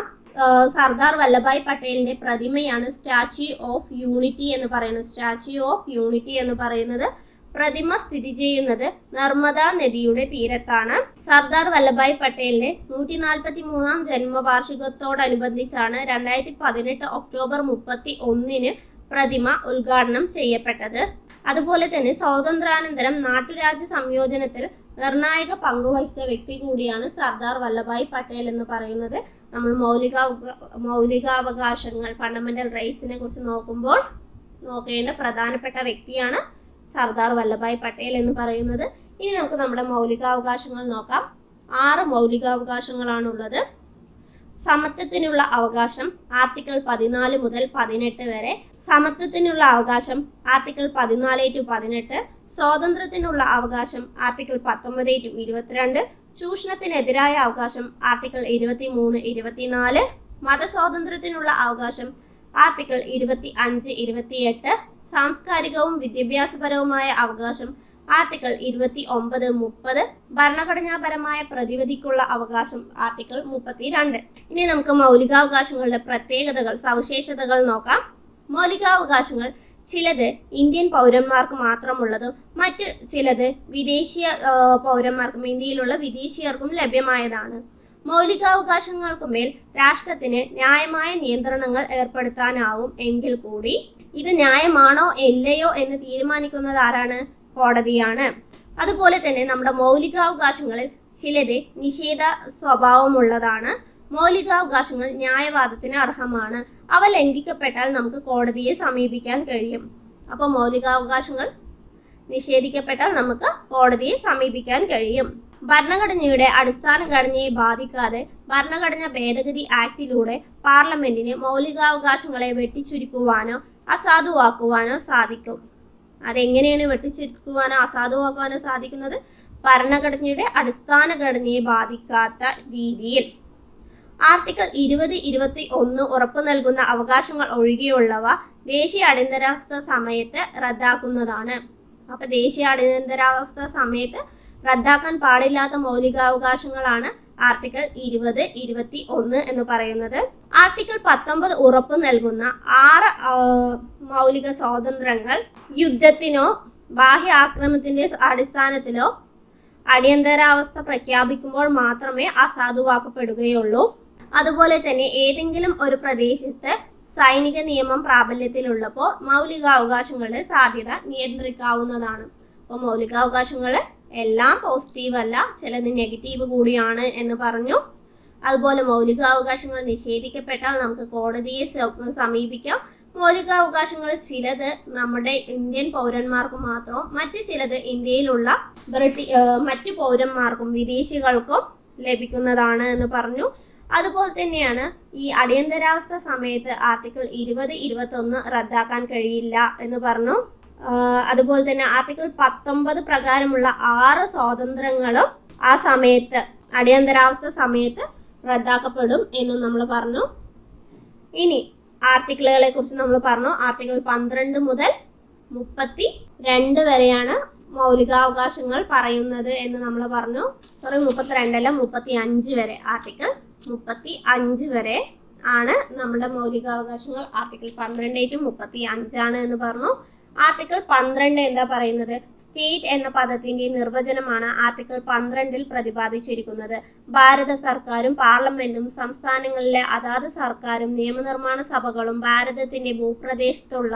സർദാർ വല്ലഭായ് പട്ടേലിന്റെ പ്രതിമയാണ് സ്റ്റാച്യു ഓഫ് യൂണിറ്റി എന്ന് പറയുന്നത്. സ്റ്റാച്യു ഓഫ് യൂണിറ്റി എന്ന് പറയുന്നത് പ്രതിമ സ്ഥിതി ചെയ്യുന്നത് നർമ്മദ നദിയുടെ തീരത്താണ്. സർദാർ വല്ലഭായ് പട്ടേലിന്റെ 143-ാം ജന്മവാർഷികത്തോടനുബന്ധിച്ചാണ് 2018 ഒക്ടോബർ 31-ന് പ്രതിമ ഉദ്ഘാടനം ചെയ്യപ്പെട്ടത്. അതുപോലെ തന്നെ സ്വാതന്ത്ര്യാനന്തരം നാട്ടുരാജ്യ സംയോജനത്തിൽ നിർണായക പങ്കുവഹിച്ച വ്യക്തി കൂടിയാണ് സർദാർ വല്ലഭായ് പട്ടേൽ എന്ന് പറയുന്നത്. നമ്മൾ മൗലികാവകാശങ്ങൾ, ഫണ്ടമെന്റൽ റൈറ്റ്സിനെ കുറിച്ച് നോക്കുമ്പോൾ നോക്കേണ്ട പ്രധാനപ്പെട്ട വ്യക്തിയാണ് സർദാർ വല്ലഭായ് പട്ടേൽ എന്ന് പറയുന്നത്. ഇനി നമുക്ക് നമ്മുടെ മൗലികാവകാശങ്ങൾ നോക്കാം. 6 മൗലികാവകാശങ്ങളാണുള്ളത്. സമത്വത്തിനുള്ള അവകാശം ആർട്ടിക്കിൾ 14 മുതൽ 18 വരെ. സമത്വത്തിനുള്ള അവകാശം ആർട്ടിക്കിൾ 14-18. സ്വാതന്ത്ര്യത്തിനുള്ള അവകാശം ആർട്ടിക്കിൾ 19-22. ചൂഷണത്തിനെതിരായ അവകാശം ആർട്ടിക്കിൾ 23-24. മതസ്വാതന്ത്ര്യത്തിനുള്ള അവകാശം ആർട്ടിക്കിൾ 25-28. സാംസ്കാരികവും വിദ്യാഭ്യാസപരവുമായ അവകാശം ആർട്ടിക്കിൾ 29-30. ഭരണഘടനാപരമായ പ്രതിവിധിക്കുള്ള അവകാശം ആർട്ടിക്കിൾ 32. ഇനി നമുക്ക് മൗലികാവകാശങ്ങളുടെ പ്രത്യേകതകൾ, സവിശേഷതകൾ നോക്കാം. മൗലികാവകാശങ്ങൾ ചിലത് ഇന്ത്യൻ പൗരന്മാർക്ക് മാത്രമുള്ളതും മറ്റു ചിലത് വിദേശീയ പൗരന്മാർക്കും ഇന്ത്യയിലുള്ള വിദേശീയർക്കും ലഭ്യമായതാണ്. മൗലികാവകാശങ്ങൾക്കുമേൽ രാഷ്ട്രത്തിന് ന്യായമായ നിയന്ത്രണങ്ങൾ ഏർപ്പെടുത്താനാവും എങ്കിൽ കൂടി ഇത് ന്യായമാണോ ഇല്ലയോ എന്ന് തീരുമാനിക്കുന്നത് ആരാണ്? കോടതിയാണ്. അതുപോലെ തന്നെ നമ്മുടെ മൗലികാവകാശങ്ങളിൽ ചിലത് നിഷേധ സ്വഭാവമുള്ളതാണ്. മൗലികാവകാശങ്ങൾ ന്യായവാദത്തിന് അർഹമാണ്. അവ ലംഘിക്കപ്പെട്ടാൽ നമുക്ക് കോടതിയെ സമീപിക്കാൻ കഴിയും. അപ്പോൾ മൗലികാവകാശങ്ങൾ നിഷേധിക്കപ്പെട്ടാൽ നമുക്ക് കോടതിയെ സമീപിക്കാൻ കഴിയും. ഭരണഘടനയുടെ അടിസ്ഥാന ഘടനയെ ബാധിക്കാതെ ഭരണഘടനാ ഭേദഗതി ആക്ടിലൂടെ പാർലമെന്റിന് മൗലികാവകാശങ്ങളെ വെട്ടിച്ചുരുക്കുവാനോ അസാധുവാക്കുവാനോ സാധിക്കും. അതെങ്ങനെയാണ് വെട്ടിച്ചുരുക്കുവാനോ അസാധുവാക്കുവാനോ സാധിക്കുന്നത്? ഭരണഘടനയുടെ അടിസ്ഥാന ഘടനയെ ബാധിക്കാത്ത രീതിയിൽ. ആർട്ടിക്കിൾ 20-21 ഉറപ്പു നൽകുന്ന അവകാശങ്ങൾ ഒഴികെയുള്ളവ ദേശീയ അടിയന്തരാവസ്ഥ സമയത്ത് റദ്ദാക്കുന്നതാണ്. അപ്പൊ ദേശീയ അടിയന്തരാവസ്ഥ സമയത്ത് റദ്ദാക്കാൻ പാടില്ലാത്ത മൗലികാവകാശങ്ങളാണ് ആർട്ടിക്കിൾ 20-21 എന്ന് പറയുന്നത്. ആർട്ടിക്കിൾ 19 ഉറപ്പു നൽകുന്ന 6 മൗലിക സ്വാതന്ത്ര്യങ്ങൾ യുദ്ധത്തിനോ ബാഹ്യ ആക്രമണത്തിന്റെ അടിസ്ഥാനത്തിലോ അടിയന്തരാവസ്ഥ പ്രഖ്യാപിക്കുമ്പോൾ മാത്രമേ അസാധുവാക്കപ്പെടുകയുള്ളൂ. അതുപോലെ തന്നെ ഏതെങ്കിലും ഒരു പ്രദേശത്ത് സൈനിക നിയമം പ്രാബല്യത്തിലുള്ളപ്പോൾ മൗലികാവകാശങ്ങളുടെ സാധ്യത നിയന്ത്രിക്കാവുന്നതാണ്. അപ്പോൾ മൗലികാവകാശങ്ങള് എല്ലാം പോസിറ്റീവ് അല്ല, ചിലത് നെഗറ്റീവ് കൂടിയാണ് എന്ന് പറഞ്ഞു. അതുപോലെ മൗലികാവകാശങ്ങൾ നിഷേധിക്കപ്പെട്ടാൽ നമുക്ക് കോടതിയെ സമീപിക്കാം. മൗലികാവകാശങ്ങൾ ചിലത് നമ്മുടെ ഇന്ത്യൻ പൗരന്മാർക്ക് മാത്രവും മറ്റു ചിലത് ഇന്ത്യയിലുള്ള മറ്റു പൗരന്മാർക്കും വിദേശികൾക്കും ലഭിക്കുന്നതാണ് എന്ന് പറഞ്ഞു. അതുപോലെ തന്നെയാണ് ഈ അടിയന്തരാവസ്ഥ സമയത്ത് ആർട്ടിക്കിൾ 20-21 റദ്ദാക്കാൻ കഴിയില്ല എന്ന് പറഞ്ഞു. അതുപോലെ തന്നെ ആർട്ടിക്കിൾ 19 പ്രകാരമുള്ള 6 സ്വാതന്ത്ര്യങ്ങളും ആ സമയത്ത് അടിയന്തരാവസ്ഥ സമയത്ത് റദ്ദാക്കപ്പെടും എന്നും നമ്മൾ പറഞ്ഞു. ഇനി ആർട്ടിക്കിളുകളെ കുറിച്ച് നമ്മൾ പറഞ്ഞു. ആർട്ടിക്കിൾ 12 മുതൽ 32 വരെയാണ് മൗലികാവകാശങ്ങൾ പറയുന്നത് എന്ന് നമ്മൾ പറഞ്ഞു. 32 അല്ല, 35 വരെ. ആർട്ടിക്കിൾ 35 വരെ ആണ് നമ്മുടെ മൗലികാവകാശങ്ങൾ. ആർട്ടിക്കിൾ 12 35 ആണ് എന്ന് പറഞ്ഞു. ആർട്ടിക്കിൾ 12 എന്താ പറയുന്നത്? സ്റ്റേറ്റ് എന്ന പദത്തിന്റെ നിർവചനമാണ് ആർട്ടിക്കിൾ 12 പ്രതിപാദിച്ചിരിക്കുന്നത്. ഭാരത സർക്കാരും പാർലമെന്റും സംസ്ഥാനങ്ങളിലെ അതാത് സർക്കാരും നിയമനിർമ്മാണ സഭകളും ഭാരതത്തിന്റെ ഭൂപ്രദേശത്തുള്ള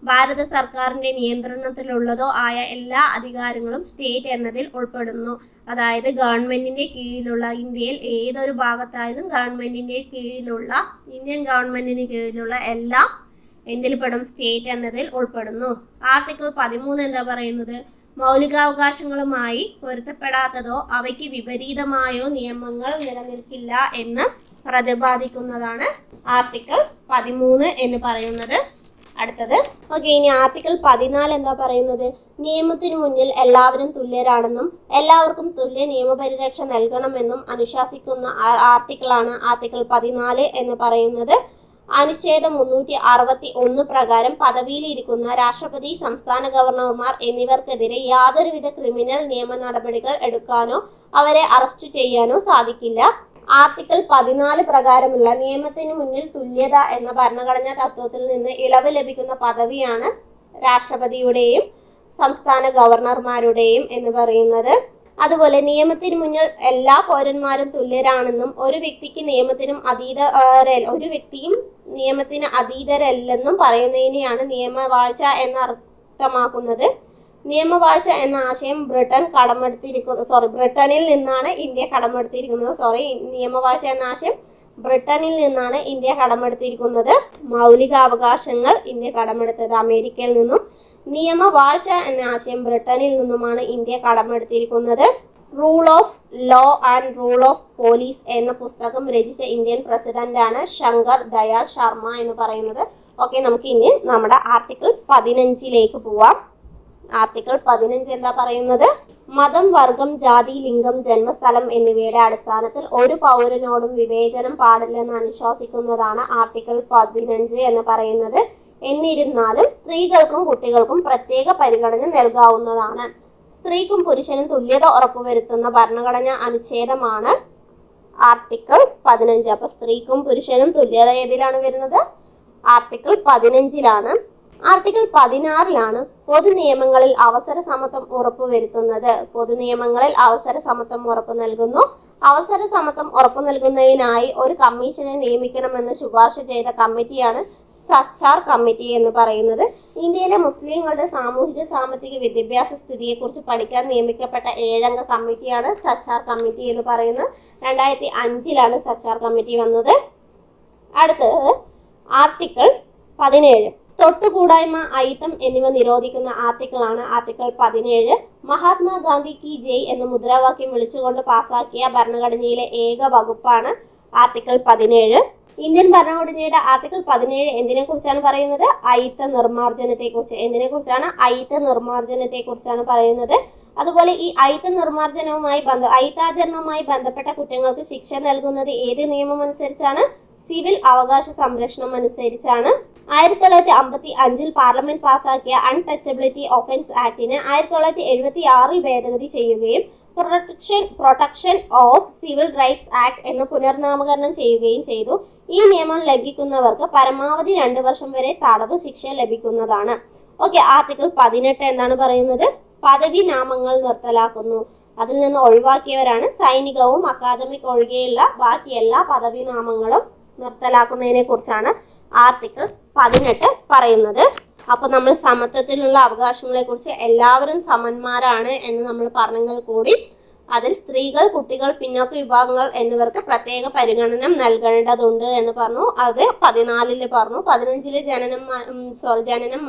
ഭാരത സർക്കാരിന്റെ നിയന്ത്രണത്തിലുള്ളതോ ആയ എല്ലാ അധികാരങ്ങളും സ്റ്റേറ്റ് എന്നതിൽ ഉൾപ്പെടുന്നു. അതായത് ഗവൺമെന്റിന്റെ കീഴിലുള്ള, ഇന്ത്യയിൽ ഏതൊരു ഭാഗത്തായാലും ഗവൺമെന്റിന്റെ കീഴിലുള്ള, ഇന്ത്യൻ ഗവൺമെന്റിന് കീഴിലുള്ള എല്ലാം എന്തിൽപ്പെടും? സ്റ്റേറ്റ് എന്നതിൽ ഉൾപ്പെടുന്നു. ആർട്ടിക്കിൾ 13 എന്താ പറയുന്നത്? മൗലികാവകാശങ്ങളുമായി പൊരുത്തപ്പെടാത്തതോ അവയ്ക്ക് വിപരീതമായോ നിയമങ്ങൾ നിലനിൽക്കില്ല എന്ന് പ്രതിപാദിക്കുന്നതാണ് ആർട്ടിക്കിൾ 13 എന്ന് പറയുന്നത്. അടുത്തത് ഇനി ആർട്ടിക്കിൾ 14 എന്താ പറയുന്നത്? നിയമത്തിനു മുന്നിൽ എല്ലാവരും തുല്യരാണെന്നും എല്ലാവർക്കും തുല്യ നിയമപരിരക്ഷ നൽകണമെന്നും അനുശാസിക്കുന്ന ആർട്ടിക്കിളാണ് ആർട്ടിക്കിൾ 14 എന്ന് പറയുന്നത്. അനുച്ഛേദം 361 പ്രകാരം പദവിയിലിരിക്കുന്ന രാഷ്ട്രപതി, സംസ്ഥാന ഗവർണർമാർ എന്നിവർക്കെതിരെ യാതൊരുവിധ ക്രിമിനൽ നിയമ നടപടികൾ എടുക്കാനോ അവരെ അറസ്റ്റ് ചെയ്യാനോ സാധിക്കില്ല. ആർട്ടിക്കിൾ 14 പ്രകാരമുള്ള നിയമത്തിന് മുന്നിൽ തുല്യത എന്ന ഭരണഘടനാ തത്വത്തിൽ നിന്ന് ഇളവ് ലഭിക്കുന്ന പദവിയാണ് രാഷ്ട്രപതിയുടെയും സംസ്ഥാന ഗവർണർമാരുടെയും എന്ന് പറയുന്നത്. അതുപോലെ നിയമത്തിന് മുന്നിൽ എല്ലാ പൗരന്മാരും തുല്യരാണെന്നും ഒരു വ്യക്തിയും നിയമത്തിന് അതീതരല്ലെന്നും പറയുന്നതിനെയാണ് നിയമവാഴ്ച എന്നർത്ഥമാക്കുന്നത്. നിയമവാഴ്ച എന്ന ആശയം ബ്രിട്ടനിൽ നിന്നാണ് ഇന്ത്യ കടമെടുത്തിരിക്കുന്നത്. നിയമവാഴ്ച എന്ന ആശയം ബ്രിട്ടനിൽ നിന്നാണ് ഇന്ത്യ കടമെടുത്തിരിക്കുന്നത്. മൗലികാവകാശങ്ങൾ ഇന്ത്യ കടമെടുത്തത് അമേരിക്കയിൽ നിന്നും. നിയമവാഴ്ച എന്ന ആശയം ബ്രിട്ടനിൽ നിന്നുമാണ് ഇന്ത്യ കടമെടുത്തിരിക്കുന്നത്. Rule of law and rule of police എന്ന പുസ്തകം രചിച്ച ഇന്ത്യൻ പ്രസിഡന്റാണ് ശങ്കർ ദയാൽ ശർമ്മ എന്ന് പറയുന്നത്. ഓക്കെ, നമുക്ക് ഇനി നമ്മുടെ ആർട്ടിക്കിൾ 15 പോവാം. ആർട്ടിക്കിൾ 15 എന്താ പറയുന്നത്? മതം, വർഗം, ജാതി, ലിംഗം, ജന്മസ്ഥലം എന്നിവയുടെ അടിസ്ഥാനത്തിൽ ഒരു പൗരനോടും വിവേചനം പാടില്ലെന്ന് അനുശാസിക്കുന്നതാണ് ആർട്ടിക്കിൾ 15 എന്ന് പറയുന്നത്. എന്നിരുന്നാലും സ്ത്രീകൾക്കും കുട്ടികൾക്കും പ്രത്യേക പരിഗണന നൽകാവുന്നതാണ്. സ്ത്രീക്കും പുരുഷനും തുല്യത ഉറപ്പുവരുത്തുന്ന ഭരണഘടനാ അനുച്ഛേദമാണ് ആർട്ടിക്കിൾ 15. അപ്പൊ സ്ത്രീക്കും പുരുഷനും തുല്യത ഏതിലാണ് വരുന്നത്? ആർട്ടിക്കിൾ 15 ആർട്ടിക്കിൾ 16 പൊതുനിയമങ്ങളിൽ അവസര സമത്വം ഉറപ്പുവരുത്തുന്നത്. പൊതുനിയമങ്ങളിൽ അവസര സമത്വം ഉറപ്പു നൽകുന്നു. അവസര സമത്വം ഉറപ്പു നൽകുന്നതിനായി ഒരു കമ്മീഷനെ നിയമിക്കണമെന്ന് ശുപാർശ ചെയ്ത കമ്മിറ്റിയാണ് സച്ചാർ കമ്മിറ്റി എന്ന് പറയുന്നത്. ഇന്ത്യയിലെ മുസ്ലിങ്ങളുടെ സാമൂഹിക സാമ്പത്തിക വിദ്യാഭ്യാസ സ്ഥിതിയെക്കുറിച്ച് പഠിക്കാൻ നിയമിക്കപ്പെട്ട 7-അംഗ കമ്മിറ്റിയാണ് സച്ചാർ കമ്മിറ്റി എന്ന് പറയുന്നത്. 2005 സച്ചാർ കമ്മിറ്റി വന്നത്. അടുത്തത് ആർട്ടിക്കിൾ 17. തൊട്ടുകൂടായ്മ, അയിത്തം എന്നിവ നിരോധിക്കുന്ന ആർട്ടിക്കിളാണ് ആർട്ടിക്കിൾ 17. മഹാത്മാഗാന്ധി കി ജയ് എന്ന മുദ്രാവാക്യം വിളിച്ചുകൊണ്ട് പാസാക്കിയ ഭരണഘടനയിലെ ഏക വകുപ്പാണ് ആർട്ടിക്കിൾ 17. ഇന്ത്യൻ ഭരണഘടനയുടെ ആർട്ടിക്കിൾ 17 എന്തിനെ കുറിച്ചാണ് പറയുന്നത്? അയിത്ത നിർമാർജനത്തെ കുറിച്ച്. എന്തിനെ കുറിച്ചാണ്? അയിത്ത നിർമാർജനത്തെ കുറിച്ചാണ് പറയുന്നത്. അതുപോലെ ഈ അയിത്താചരണവുമായി ബന്ധപ്പെട്ട കുറ്റങ്ങൾക്ക് ശിക്ഷ നൽകുന്നത് ഏത് നിയമം അനുസരിച്ചാണ്? സിവിൽ അവകാശ സംരക്ഷണം അനുസരിച്ചാണ്. 1955 പാർലമെന്റ് പാസാക്കിയ അൺടച്ചബിലിറ്റി ഒഫൻസ് ആക്ടിന് 1976 ഭേദഗതി ചെയ്യുകയും protection of civil rights act എന്ന് പുനർനാമകരണം ചെയ്യുകയും ചെയ്തു. ഈ നിയമം ലംഘിക്കുന്നവർക്ക് പരമാവധി 2 വർഷം വരെ തടവ് ശിക്ഷ ലഭിക്കുന്നതാണ്. ഓക്കെ, ആർട്ടിക്കിൾ 18 എന്താണ് പറയുന്നത്? പദവി നാമങ്ങൾ നിർത്തലാക്കുന്നു. അതിൽ നിന്ന് ഒഴിവാക്കിയവരാണ് സൈനികവും അക്കാദമിക് ഒഴികെയുള്ള ബാക്കി എല്ലാ പദവി നാമങ്ങളും നിർത്തലാക്കുന്നതിനെ കുറിച്ചാണ് ആർട്ടിക്കിൾ 18 പറയുന്നത്. അപ്പൊ നമ്മൾ സമത്വത്തിലുള്ള അവകാശങ്ങളെ കുറിച്ച് എല്ലാവരും സമന്മാരാണ് എന്ന് നമ്മൾ പറഞ്ഞെങ്കിൽ കൂടി അതിൽ സ്ത്രീകൾ, കുട്ടികൾ, പിന്നോക്ക വിഭാഗങ്ങൾ എന്നിവർക്ക് പ്രത്യേക പരിഗണന നൽകേണ്ടതുണ്ട് എന്ന് പറഞ്ഞു. അത് 14 പറഞ്ഞു. 15 ജനനം,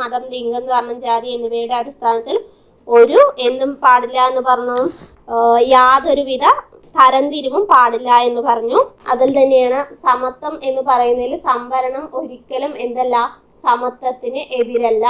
മതം, ലിംഗം, വർണ്ണം, ജാതി എന്നിവയുടെ അടിസ്ഥാനത്തിൽ ഒരു എന്തും പാടില്ല എന്ന് പറഞ്ഞു. യാതൊരുവിധ തരംതിരിവും പാടില്ല എന്ന് പറഞ്ഞു. അതിൽ തന്നെയാണ് സമത്വം എന്ന് പറയുന്നതിൽ സംവരണം ഒരിക്കലും എന്തല്ല, സമത്വത്തിന് എതിരല്ല.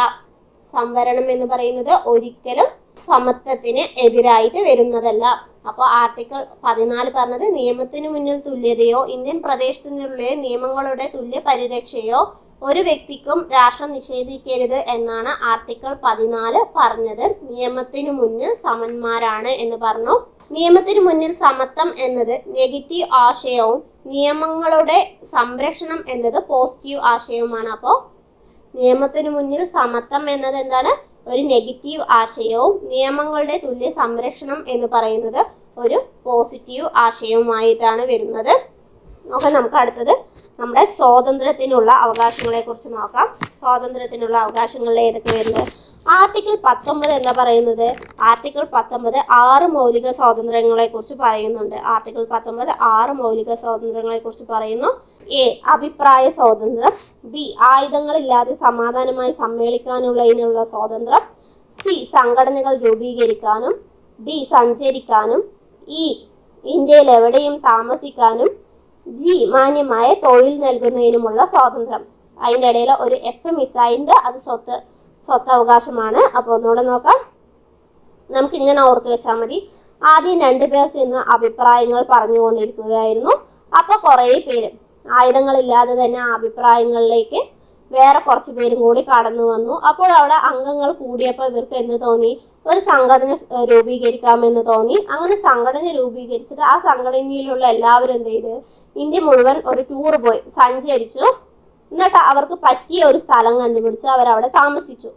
സംവരണം എന്ന് പറയുന്നത് ഒരിക്കലും സമത്വത്തിന് എതിരായിട്ട് വരുന്നതല്ല. അപ്പൊ ആർട്ടിക്കിൾ 14 പറഞ്ഞത് നിയമത്തിന് മുന്നിൽ തുല്യതയോ ഇന്ത്യൻ പ്രദേശത്തിനുള്ള നിയമങ്ങളുടെ തുല്യ പരിരക്ഷയോ ഒരു വ്യക്തിക്കും രാഷ്ട്രം നിഷേധിക്കരുത് എന്നാണ് ആർട്ടിക്കിൾ 14 പറഞ്ഞത്. നിയമത്തിനു മുന്നിൽ സമന്മാരാണ് എന്ന് പറഞ്ഞു. നിയമത്തിന് മുന്നിൽ സമത്വം എന്നത് നെഗറ്റീവ് ആശയവും നിയമങ്ങളുടെ സംരക്ഷണം എന്നത് പോസിറ്റീവ് ആശയവുമാണ്. അപ്പോ നിയമത്തിന് മുന്നിൽ സമത്വം എന്നത് എന്താണ്? ഒരു നെഗറ്റീവ് ആശയവും നിയമങ്ങളുടെ തുല്യ സംരക്ഷണം എന്ന് പറയുന്നത് ഒരു പോസിറ്റീവ് ആശയവുമായിട്ടാണ് വരുന്നത്. നമുക്ക് അടുത്തത് നമ്മുടെ സ്വാതന്ത്ര്യത്തിനുള്ള അവകാശങ്ങളെ കുറിച്ച് നോക്കാം. സ്വാതന്ത്ര്യത്തിനുള്ള അവകാശങ്ങളിൽ ഏതൊക്കെ വരുന്നത്? ആർട്ടിക്കിൾ 19 എന്താ പറയുന്നത്? ആർട്ടിക്കിൾ 19 6 മൗലിക സ്വാതന്ത്ര്യങ്ങളെ കുറിച്ച് പറയുന്നുണ്ട്. ആർട്ടിക്കിൾ 19 6 മൗലിക സ്വാതന്ത്ര്യങ്ങളെ കുറിച്ച് പറയുന്നു. എ, അഭിപ്രായ സ്വാതന്ത്ര്യം. ബി, ആയുധങ്ങളില്ലാതെ സമാധാനമായി സമ്മേളിക്കാനുള്ളതിനുള്ള സ്വാതന്ത്ര്യം. സി, സംഘടനകൾ രൂപീകരിക്കാനും. ഡി, സഞ്ചരിക്കാനും. ഇ, ഇന്ത്യയിൽ എവിടെയും താമസിക്കാനും. ജി, മാന്യമായ തൊഴിൽ നൽകുന്നതിനുമുള്ള സ്വാതന്ത്ര്യം. അതിൻ്റെ ഇടയിൽ ഒരു എഫ് മിസ്സായിണ്ട്, അത് സ്വത്തവകാശമാണ്. അപ്പൊ ഒന്നുകൂടെ നോക്കാം. നമുക്ക് ഇങ്ങനെ ഓർത്ത് വെച്ചാൽ മതി. ആദ്യം 2 പേർ ചെന്ന് അഭിപ്രായങ്ങൾ പറഞ്ഞുകൊണ്ടിരിക്കുകയായിരുന്നു. അപ്പൊ കുറെ പേര് ആയുധങ്ങളില്ലാതെ തന്നെ അഭിപ്രായങ്ങളിലേക്ക് വേറെ കുറച്ച് പേരും കൂടി കടന്നു വന്നു. അപ്പോൾ അവിടെ അംഗങ്ങൾ കൂടിയപ്പോൾ ഇവർക്ക് എന്ത് തോന്നി? ഒരു സംഘടന രൂപീകരിക്കാമെന്ന് തോന്നി. അങ്ങനെ സംഘടന രൂപീകരിച്ചിട്ട് ആ സംഘടനയിലുള്ള എല്ലാവരും എന്ത് ചെയ്ത് ഇന്ത്യ മുഴുവൻ ഒരു ടൂർ പോയി സഞ്ചരിച്ചു. എന്നിട്ട് അവർക്ക് പറ്റിയ ഒരു സ്ഥലം കണ്ടുപിടിച്ച് അവരവിടെ താമസിച്ചു.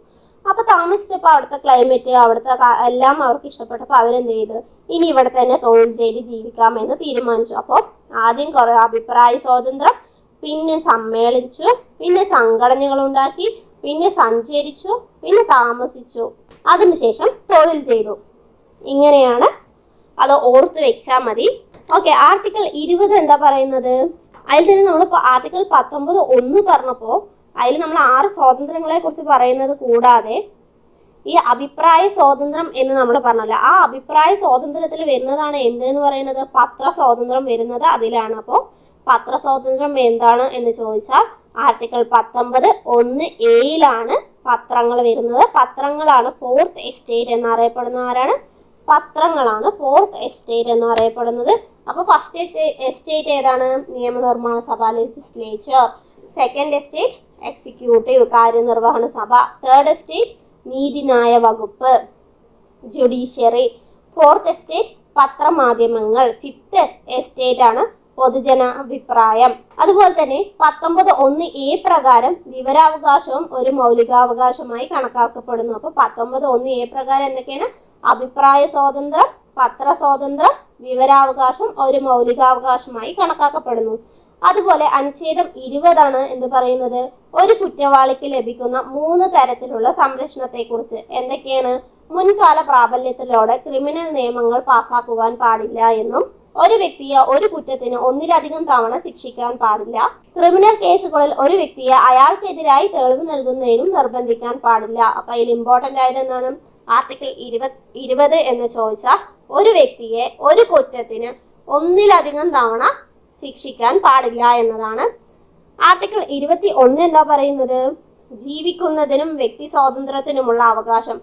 അപ്പൊ താമസിച്ചപ്പോൾ അവിടുത്തെ ക്ലൈമറ്റ്, അവിടുത്തെ എല്ലാം അവർക്ക് ഇഷ്ടപ്പെട്ടപ്പോൾ അവരെന്ത് ചെയ്ത് ഇനി ഇവിടെ തന്നെ തൊഴിൽ ചെയ്ത് ജീവിക്കാമെന്ന് തീരുമാനിച്ചു. അപ്പോൾ ആദ്യം കുറെ അഭിപ്രായ സ്വാതന്ത്ര്യം, പിന്നെ സമ്മേളിച്ചു, പിന്നെ സംഘടനകൾ ഉണ്ടാക്കി, പിന്നെ സഞ്ചരിച്ചു, പിന്നെ താമസിച്ചു, അതിനുശേഷം തൊഴിൽ ചെയ്തു. ഇങ്ങനെയാണ്, അത് ഓർത്ത് വെച്ചാൽ മതി. ഓക്കെ, ആർട്ടിക്കിൾ 20 എന്താ പറയുന്നത്? അതിൽ തന്നെ നമ്മളിപ്പോ ആർട്ടിക്കിൾ 19 പറഞ്ഞപ്പോ അതിൽ നമ്മൾ 6 സ്വാതന്ത്ര്യങ്ങളെ കുറിച്ച് പറയുന്നത് കൂടാതെ ഈ അഭിപ്രായ സ്വാതന്ത്ര്യം എന്ന് നമ്മൾ പറഞ്ഞല്ലോ, ആ അഭിപ്രായ സ്വാതന്ത്ര്യത്തിൽ വരുന്നതാണ് എന്തെന്ന് പറയുന്നത്? പത്ര സ്വാതന്ത്ര്യം വരുന്നത് അതിലാണ്. അപ്പോ പത്ര സ്വാതന്ത്ര്യം എന്താണ് എന്ന് ചോദിച്ചാൽ ആർട്ടിക്കിൾ 19(1)(a)യിലാണ് പത്രങ്ങൾ വരുന്നത്. പത്രങ്ങളാണ് 4th എസ്റ്റേറ്റ് എന്നറിയപ്പെടുന്ന ആരാണ്? പത്രങ്ങളാണ് 4th എസ്റ്റേറ്റ് എന്നറിയപ്പെടുന്നത്. അപ്പൊ ഫസ്റ്റ് എസ്റ്റേറ്റ് ഏതാണ്? നിയമനിർമ്മാണ സഭ, ലെജിസ്ലേച്ചർ. സെക്കൻഡ് എസ്റ്റേറ്റ് എക്സിക്യൂട്ടീവ്, കാര്യനിർവഹണ സഭ. തേർഡ് എസ്റ്റേറ്റ് നീതിന്യായ വകുപ്പ്, ജുഡീഷ്യറി. ഫോർത്ത് എസ്റ്റേറ്റ് പത്രമാധ്യമങ്ങൾ. ഫിഫ്ത്ത് എസ്റ്റേറ്റ് ആണ് പൊതുജനാഭിപ്രായം. അതുപോലെ തന്നെ 19(1)(a) പ്രകാരം വിവരാവകാശവും ഒരു മൗലികാവകാശമായി കണക്കാക്കപ്പെടുന്നു. അപ്പൊ 19(1)(a) പ്രകാരം എന്തൊക്കെയാണ്? അഭിപ്രായ സ്വാതന്ത്ര്യം, പത്ര സ്വാതന്ത്ര്യം, വിവരാവകാശം ഒരു മൗലികാവകാശമായി കണക്കാക്കപ്പെടുന്നു. അതുപോലെ അനുച്ഛേദം 20 എന്ത് പറയുന്നത്? ഒരു കുറ്റവാളിക്ക് ലഭിക്കുന്ന 3 തരത്തിലുള്ള സംരക്ഷണത്തെ കുറിച്ച്. എന്തൊക്കെയാണ്? മുൻകാല പ്രാബല്യത്തിലൂടെ ക്രിമിനൽ നിയമങ്ങൾ പാസാക്കുവാൻ പാടില്ല എന്നും, ഒരു വ്യക്തിയെ ഒരു കുറ്റത്തിന് 1-ലധികം തവണ ശിക്ഷിക്കാൻ പാടില്ല, ക്രിമിനൽ കേസുകളിൽ ഒരു വ്യക്തിയെ അയാൾക്കെതിരായി തെളിവ് നൽകുന്നതിനും നിർബന്ധിക്കാൻ പാടില്ല. അപ്പൊ അതിൽ ഇമ്പോർട്ടന്റ് ആയത് എന്താണ്? ആർട്ടിക്കിൾ 20 എന്ന് ചോദിച്ചാൽ ഒരു വ്യക്തിയെ ഒരു കുറ്റത്തിന് 1-ലധികം തവണ ശിക്ഷിക്കാൻ പാടില്ല എന്നതാണ്. ആർട്ടിക്കിൾ 21 എന്താ പറയുന്നത്? ജീവിക്കുന്നതിനും വ്യക്തി സ്വാതന്ത്ര്യത്തിനുമുള്ള അവകാശം.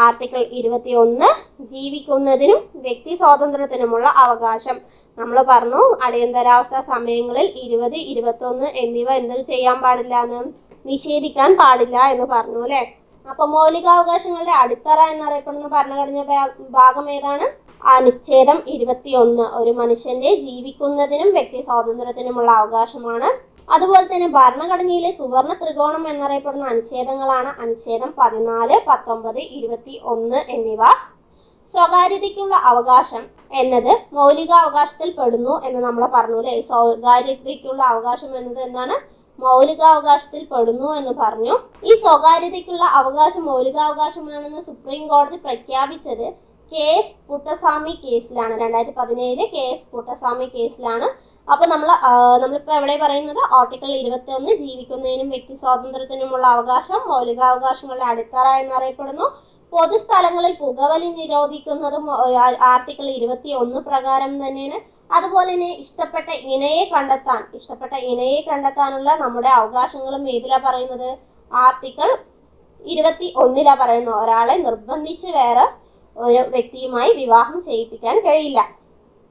ആർട്ടിക്കിൾ 21 ജീവിക്കുന്നതിനും വ്യക്തി സ്വാതന്ത്ര്യത്തിനുമുള്ള അവകാശം. നമ്മൾ പറഞ്ഞു അടിയന്തരാവസ്ഥ സമയങ്ങളിൽ 20, 21 എന്നിവ എന്ത് ചെയ്യാൻ പാടില്ല എന്ന് നിഷേധിക്കാൻ പാടില്ല എന്ന് പറഞ്ഞു അല്ലെ. അപ്പൊ മൗലികാവകാശങ്ങളുടെ അടിത്തറ എന്നറിയപ്പെടുന്ന ഭരണഘടന ഭാഗം ഏതാണ്? അനുച്ഛേദം 21 ഒരു മനുഷ്യന്റെ ജീവിക്കുന്നതിനും വ്യക്തി സ്വാതന്ത്ര്യത്തിനുമുള്ള അവകാശമാണ്. അതുപോലെ തന്നെ ഭരണഘടനയിലെ സുവർണ ത്രികോണം എന്നറിയപ്പെടുന്ന അനുച്ഛേദങ്ങളാണ് അനുച്ഛേദം 14, 19, 21 എന്നിവ. സ്വകാര്യതയ്ക്കുള്ള അവകാശം എന്നത് മൗലികാവകാശത്തിൽ പെടുന്നു എന്ന് നമ്മൾ പറഞ്ഞു അല്ലെ. സ്വകാര്യതയ്ക്കുള്ള അവകാശം എന്നത് എന്താണ്? മൗലികാവകാശത്തിൽ പെടുന്നു എന്ന് പറഞ്ഞു. ഈ സ്വകാര്യതയ്ക്കുള്ള അവകാശം മൗലികാവകാശമാണെന്ന് സുപ്രീം കോടതി പ്രഖ്യാപിച്ചത് KS പുട്ടസ്വാമി കേസിലാണ്. 2017 KS പുട്ടസ്വാമി കേസിലാണ്. അപ്പൊ നമ്മളിപ്പോ എവിടെ പറയുന്നത്? ആർട്ടിക്കിൾ 21 ജീവിക്കുന്നതിനും വ്യക്തി സ്വാതന്ത്ര്യത്തിനുമുള്ള അവകാശം മൗലികാവകാശങ്ങളുടെ അടിത്തറ എന്നറിയപ്പെടുന്നു. പൊതുസ്ഥലങ്ങളിൽ പുകവലി നിരോധിക്കുന്നതും ആർട്ടിക്കിൾ 21 പ്രകാരം തന്നെയാണ്. അതുപോലെ തന്നെ ഇഷ്ടപ്പെട്ട ഇണയെ കണ്ടെത്താനുള്ള നമ്മുടെ അവകാശങ്ങളും ഏതിലാ പറയുന്നത്? ആർട്ടിക്കിൾ 21 പറയുന്നു. ഒരാളെ നിർബന്ധിച്ച് വേറെ ഒരു വ്യക്തിയുമായി വിവാഹം ചെയ്യിപ്പിക്കാൻ കഴിയില്ല.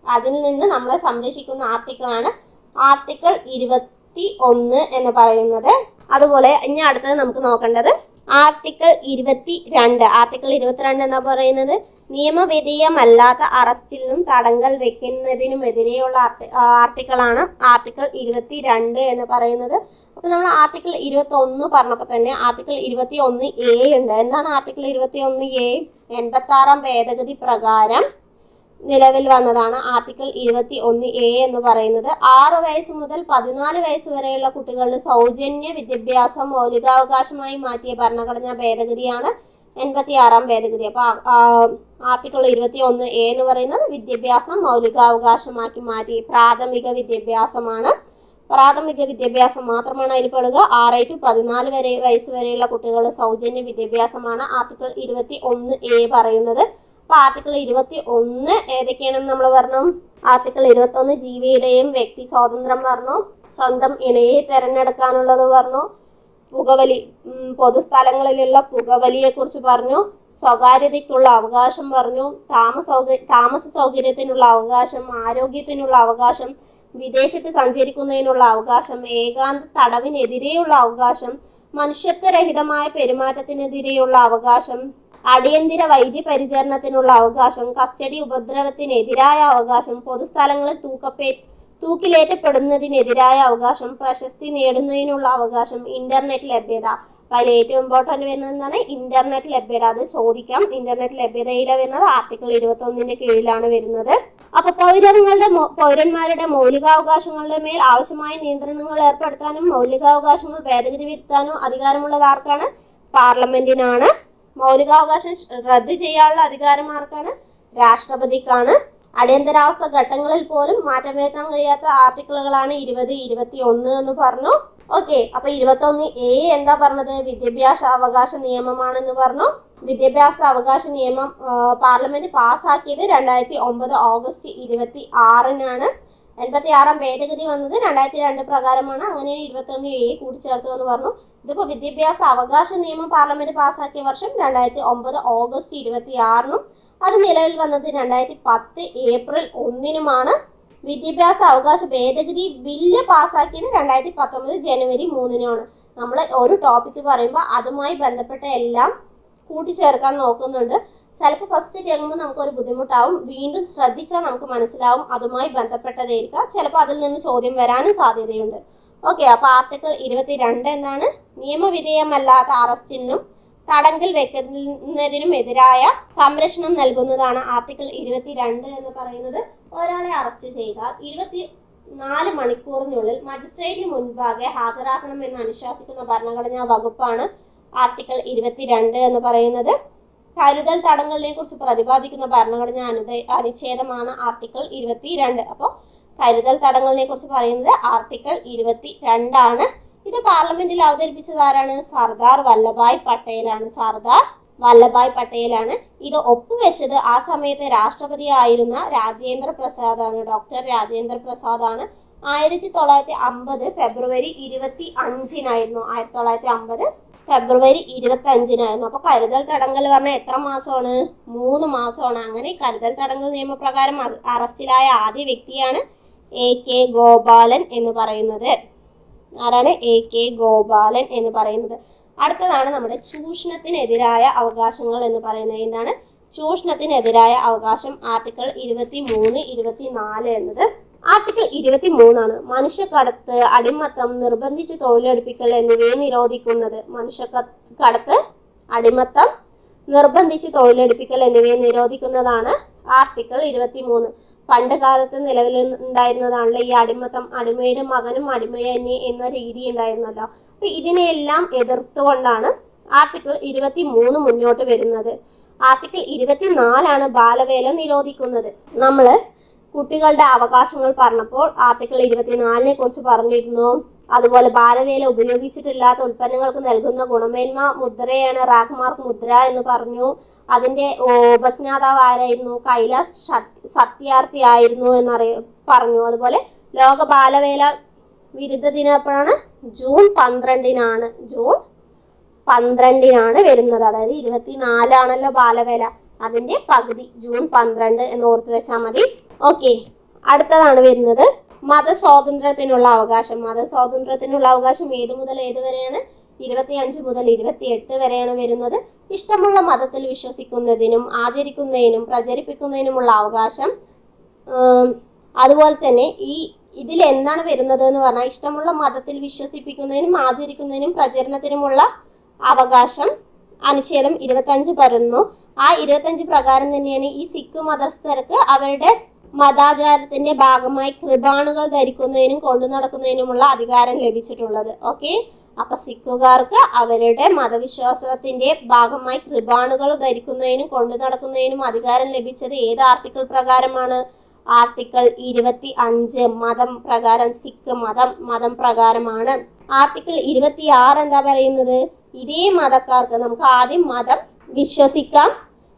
അതിൽ നിന്ന് നമ്മളെ സംരക്ഷിക്കുന്ന ആർട്ടിക്കിളാണ് ആർട്ടിക്കിൾ 21 എന്ന് പറയുന്നത്. അതുപോലെ ഇനി അടുത്തത് നമുക്ക് നോക്കേണ്ടത് ആർട്ടിക്കിൾ 22. ആർട്ടിക്കിൾ 22 എന്ന് പറയുന്നത് നിയമവിധേയമല്ലാത്ത അറസ്റ്റിനും തടങ്കൽ വെക്കുന്നതിനുമെതിരെയുള്ള ആർട്ടിക്കിളാണ് ആർട്ടിക്കിൾ 22 എന്ന് പറയുന്നത്. അപ്പൊ നമ്മൾ ആർട്ടിക്കിൾ 21 പറഞ്ഞപ്പോൾ തന്നെ ആർട്ടിക്കിൾ 21A ഉണ്ട്. എന്താണ് ആർട്ടിക്കിൾ 21A? 86 ഭേദഗതി പ്രകാരം നിലവിൽ വന്നതാണ് ആർട്ടിക്കിൾ 21A എന്ന് പറയുന്നത്. 6 വയസ്സ് മുതൽ 14 വയസ്സ് വരെയുള്ള കുട്ടികളുടെ സൗജന്യ വിദ്യാഭ്യാസം മൗലികാവകാശമായി മാറ്റിയ ഭരണഘടനാ ഭേദഗതിയാണ് 86 ഭേദഗതി. അപ്പൊ ആർട്ടിക്കിൾ 21A എന്ന് പറയുന്നത് വിദ്യാഭ്യാസം മൗലികാവകാശമാക്കി മാറ്റി. പ്രാഥമിക വിദ്യാഭ്യാസമാണ്. പ്രാഥമിക വിദ്യാഭ്യാസം മാത്രമാണ് അതിൽ പെടുക. 6 to 14 വയസ്സ് വരെയുള്ള കുട്ടികളുടെ സൗജന്യ വിദ്യാഭ്യാസമാണ് ആർട്ടിക്കിൾ 21A പറയുന്നത്. അപ്പൊ ആർട്ടിക്കിൾ 21 ഏതൊക്കെയാണെന്ന് നമ്മൾ പറഞ്ഞു. ആർട്ടിക്കിൾ 21 ജീവിയുടെയും വ്യക്തി സ്വാതന്ത്ര്യം പറഞ്ഞു. സ്വന്തം ഇണയെ തിരഞ്ഞെടുക്കാനുള്ളത് പറഞ്ഞു. പുകവലി പൊതുസ്ഥലങ്ങളിലുള്ള പുകവലിയെ കുറിച്ച് പറഞ്ഞു. സ്വകാര്യതയ്ക്കുള്ള അവകാശം പറഞ്ഞു. താമസ സൗകര്യത്തിനുള്ള അവകാശം, ആരോഗ്യത്തിനുള്ള അവകാശം, വിദേശത്ത് സഞ്ചരിക്കുന്നതിനുള്ള അവകാശം, ഏകാന്ത തടവിനെതിരെയുള്ള അവകാശം, മനുഷ്യത്വരഹിതമായ പെരുമാറ്റത്തിനെതിരെയുള്ള അവകാശം, അടിയന്തര വൈദ്യപരിചരണത്തിനുള്ള അവകാശം, കസ്റ്റഡി ഉപദ്രവത്തിനെതിരായ അവകാശം, പൊതുസ്ഥലങ്ങളിൽ തൂക്കിലേറ്റപ്പെടുന്നതിനെതിരായ അവകാശം, പ്രശസ്തി നേടുന്നതിനുള്ള അവകാശം, ഇന്റർനെറ്റ് ലഭ്യത. അതിൽ ഏറ്റവും ഇമ്പോർട്ടന്റ് വരുന്നത് എന്താണ്? ഇന്റർനെറ്റ് ലഭ്യത. അത് ചോദിക്കാം. ഇന്റർനെറ്റ് ലഭ്യതയിലെ വരുന്നത് ആർട്ടിക്കിൾ 21 കീഴിലാണ് വരുന്നത്. അപ്പൊ പൗരന്മാരുടെ മൗലികാവകാശങ്ങളുടെ മേൽ ആവശ്യമായ നിയന്ത്രണങ്ങൾ ഏർപ്പെടുത്താനും മൗലികാവകാശങ്ങൾ ഭേദഗതി വരുത്താനും അധികാരമുള്ളത് ആർക്കാണ്? പാർലമെന്റിനാണ്. മൗലികാവകാശം റദ്ദു ചെയ്യാനുള്ള അധികാരം ആർക്കാണ്? രാഷ്ട്രപതിക്കാണ്. അടിയന്തരാവസ്ഥ ഘട്ടങ്ങളിൽ പോലും മാറ്റം വരുത്താൻ കഴിയാത്ത ആർട്ടിക്കിളുകളാണ് 20, 21 എന്ന് പറഞ്ഞു. ഓക്കെ, അപ്പൊ 21A എന്താ പറഞ്ഞത്? വിദ്യാഭ്യാസ അവകാശ നിയമമാണെന്ന് പറഞ്ഞു. വിദ്യാഭ്യാസ അവകാശ നിയമം പാർലമെന്റ് പാസ്സാക്കിയത് 2009 ഓഗസ്റ്റ് 26-നാണ്. 86 ഭേദഗതി വന്നത് 2002 പ്രകാരമാണ്. അങ്ങനെയാണ് 21A കൂട്ടിച്ചേർത്തു എന്ന് പറഞ്ഞു. ഇതിപ്പോ വിദ്യാഭ്യാസ അവകാശ നിയമം പാർലമെന്റ് പാസ്സാക്കിയ വർഷം 2009 ഓഗസ്റ്റ് 26-നും അത് നിലവിൽ വന്നത് 2010 ഏപ്രിൽ 1-നുമാണ്. വിദ്യാഭ്യാസ അവകാശ ഭേദഗതി ബില്ല് പാസ്സാക്കിയത് 2019 ജനുവരി 3-നാണ്. നമ്മൾ ഒരു ടോപ്പിക്ക് പറയുമ്പോൾ അതുമായി ബന്ധപ്പെട്ട എല്ലാം കൂട്ടിച്ചേർക്കാൻ നോക്കുന്നുണ്ട്. ചിലപ്പോൾ ഫസ്റ്റ് കേൾക്കുമ്പോൾ നമുക്കൊരു ബുദ്ധിമുട്ടാവും. വീണ്ടും ശ്രദ്ധിച്ചാൽ നമുക്ക് മനസ്സിലാവും അതുമായി ബന്ധപ്പെട്ടതായിരിക്കാം. ചിലപ്പോൾ അതിൽ നിന്ന് ചോദ്യം വരാനും സാധ്യതയുണ്ട്. ഓക്കെ, അപ്പൊ ആർട്ടിക്കിൾ 22 എന്താണ്? നിയമവിധേയമല്ലാത്ത അറസ്റ്റിനും തടങ്കൽ വെക്കുന്നതിനും എതിരായ സംരക്ഷണം നൽകുന്നതാണ് ആർട്ടിക്കിൾ 22 എന്ന് പറയുന്നത്. ഒരാളെ അറസ്റ്റ് ചെയ്താൽ 24 മണിക്കൂറിനുള്ളിൽ മജിസ്ട്രേറ്റിന് മുൻപാകെ ഹാജരാക്കണമെന്ന് അനുശാസിക്കുന്ന ഭരണഘടനാ വകുപ്പാണ് ആർട്ടിക്കിൾ 22 എന്ന് പറയുന്നത്. കരുതൽ തടങ്കലിനെ കുറിച്ച് പ്രതിപാദിക്കുന്ന ഭരണഘടനാ അനുച്ഛേദമാണ് ആർട്ടിക്കിൾ 22. അപ്പോൾ കരുതൽ തടങ്കലിനെ കുറിച്ച് പറയുന്നത് ആർട്ടിക്കിൾ 22 ആണ്. ഇത് പാർലമെന്റിൽ അവതരിപ്പിച്ചത് ആരാണ്? സർദാർ വല്ലഭായ് പട്ടേലാണ്. ഇത് ഒപ്പുവെച്ചത് ആ സമയത്തെ രാഷ്ട്രപതി ആയിരുന്ന രാജേന്ദ്ര പ്രസാദാണ്. ഡോക്ടർ രാജേന്ദ്ര പ്രസാദാണ്. 1950 ഫെബ്രുവരി 25-നായിരുന്നു. 1950 ഫെബ്രുവരി 25-നായിരുന്നു. അപ്പൊ കരുതൽ തടങ്കൽ പറഞ്ഞാൽ എത്ര മാസമാണ്? 3 മാസമാണ്. അങ്ങനെ കരുതൽ തടങ്കൽ നിയമപ്രകാരം അറസ്റ്റിലായ ആദ്യ വ്യക്തിയാണ് AK ഗോപാലൻ എന്ന് പറയുന്നത്. ആരാണ്? AK ഗോപാലൻ എന്ന് പറയുന്നത്. അടുത്തതാണ് നമ്മുടെ ചൂഷണത്തിനെതിരായ അവകാശങ്ങൾ എന്ന് പറയുന്നത്. എന്താണ് ചൂഷണത്തിനെതിരായ അവകാശം? ആർട്ടിക്കിൾ 23, 24 എന്നത്. ആർട്ടിക്കിൾ 23 മനുഷ്യക്കടത്ത്, അടിമത്തം, നിർബന്ധിച്ച് തൊഴിലെടുപ്പിക്കൽ എന്നിവയെ നിരോധിക്കുന്നത്. മനുഷ്യക്കടത്ത്, അടിമത്തം, നിർബന്ധിച്ച് തൊഴിലെടുപ്പിക്കൽ എന്നിവയെ നിരോധിക്കുന്നതാണ് ആർട്ടിക്കിൾ 23. പണ്ട് കാലത്ത് നിലവിലുണ്ടായിരുന്നതാണല്ലോ ഈ അടിമത്തം. അടിമയുടെ മകനും അടിമയന്നെ എന്ന രീതി ഉണ്ടായിരുന്നല്ലോ. അപ്പൊ ഇതിനെല്ലാം എതിർത്തുകൊണ്ടാണ് ആർട്ടിക്കിൾ 23 മുന്നോട്ട് വരുന്നത്. ആർട്ടിക്കിൾ 24 ബാലവേല നിരോധിക്കുന്നത്. നമ്മള് കുട്ടികളുടെ അവകാശങ്ങൾ പറഞ്ഞപ്പോൾ ആർട്ടിക്കിൾ 24 കുറിച്ച് പറഞ്ഞിരുന്നു. അതുപോലെ ബാലവേല ഉപയോഗിച്ചിട്ടില്ലാത്ത ഉൽപ്പന്നങ്ങൾക്ക് നൽകുന്ന ഗുണമേന്മ മുദ്രയാണ് റാഗ് മാർക്ക് മുദ്ര എന്ന് പറഞ്ഞു. അതിന്റെ ഉപജ്ഞാതാവ് ആരായിരുന്നു? കൈലാസ് സത്യാർത്ഥി ആയിരുന്നു പറഞ്ഞു. അതുപോലെ ലോക ബാലവേല വിരുദ്ധ ദിനം എപ്പോഴാണ്? ജൂൺ 12-നാണ്. ജൂൺ 12-നാണ് വരുന്നത്. അതായത് 24 ആണല്ലോ ബാലവേല, അതിന്റെ പകുതി ജൂൺ 12 എന്ന് ഓർത്തു വെച്ചാൽ മതി. ഓക്കെ, അടുത്തതാണ് വരുന്നത് മതസ്വാതന്ത്ര്യത്തിനുള്ള അവകാശം. മതസ്വാതന്ത്ര്യത്തിനുള്ള അവകാശം ഏത് മുതൽ ഏത് വരെയാണ്? 25 മുതൽ 28 വരെയാണ് വരുന്നത്. ഇഷ്ടമുള്ള മതത്തിൽ വിശ്വസിക്കുന്നതിനും ആചരിക്കുന്നതിനും പ്രചരിപ്പിക്കുന്നതിനുമുള്ള അവകാശം. അതുപോലെ തന്നെ ഇതിൽ എന്താണ് വരുന്നത് എന്ന് പറഞ്ഞാൽ ഇഷ്ടമുള്ള മതത്തിൽ വിശ്വസിപ്പിക്കുന്നതിനും ആചരിക്കുന്നതിനും പ്രചരണത്തിനുമുള്ള അവകാശം അനുച്ഛേദം 25 പറയുന്നു. ആ 25 പ്രകാരം തന്നെയാണ് ഈ സിഖ് മതസ്ഥർക്ക് അവരുടെ മതാചാരത്തിന്റെ ഭാഗമായി കൃപാണുകൾ ധരിക്കുന്നതിനും കൊണ്ടു നടക്കുന്നതിനുമുള്ള അധികാരം ലഭിച്ചിട്ടുള്ളത്. ഓക്കെ, അപ്പൊ സിഖുകാർക്ക് അവരുടെ മതവിശ്വാസത്തിന്റെ ഭാഗമായി കൃപാണുകൾ ധരിക്കുന്നതിനും കൊണ്ടു നടക്കുന്നതിനും അധികാരം ലഭിച്ചത് ഏത് ആർട്ടിക്കിൾ പ്രകാരമാണ്? ആർട്ടിക്കിൾ 25 മതം പ്രകാരം, സിഖ് മതം പ്രകാരമാണ്. ആർട്ടിക്കിൾ 26 എന്താ പറയുന്നത്? ഇതേ മതക്കാർക്ക് നമുക്ക് ആദ്യം മതം വിശ്വസിക്കാം,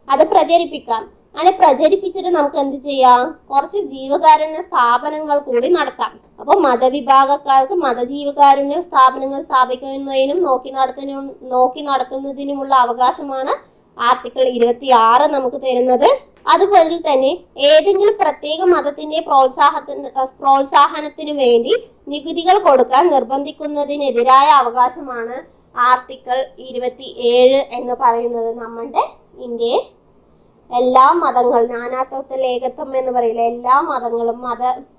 അത് പ്രചരിപ്പിക്കാം. അങ്ങനെ പ്രചരിപ്പിച്ചിട്ട് നമുക്ക് എന്ത് ചെയ്യാം? കുറച്ച് ജീവകാരുണ്യ സ്ഥാപനങ്ങൾ കൂടി നടത്താം. അപ്പൊ മതവിഭാഗക്കാർക്ക് മതജീവകാരുണ്യ സ്ഥാപനങ്ങൾ സ്ഥാപിക്കുന്നതിനും നോക്കി നടത്തുന്നതിനുമുള്ള അവകാശമാണ് ആർട്ടിക്കിൾ 26 നമുക്ക് തരുന്നത്. അതുപോലെ തന്നെ ഏതെങ്കിലും പ്രത്യേക മതത്തിന്റെ പ്രോത്സാഹനത്തിന് വേണ്ടി നികുതികൾ കൊടുക്കാൻ നിർബന്ധിക്കുന്നതിനെതിരായ അവകാശമാണ് ആർട്ടിക്കിൾ 27 എന്ന് പറയുന്നത്. നമ്മളുടെ ഇന്ത്യയിൽ എല്ലാ മതങ്ങൾ, നാനാത്വത്തിൽ ഏകത്വം എന്ന് പറയില്ല, എല്ലാ മതങ്ങളും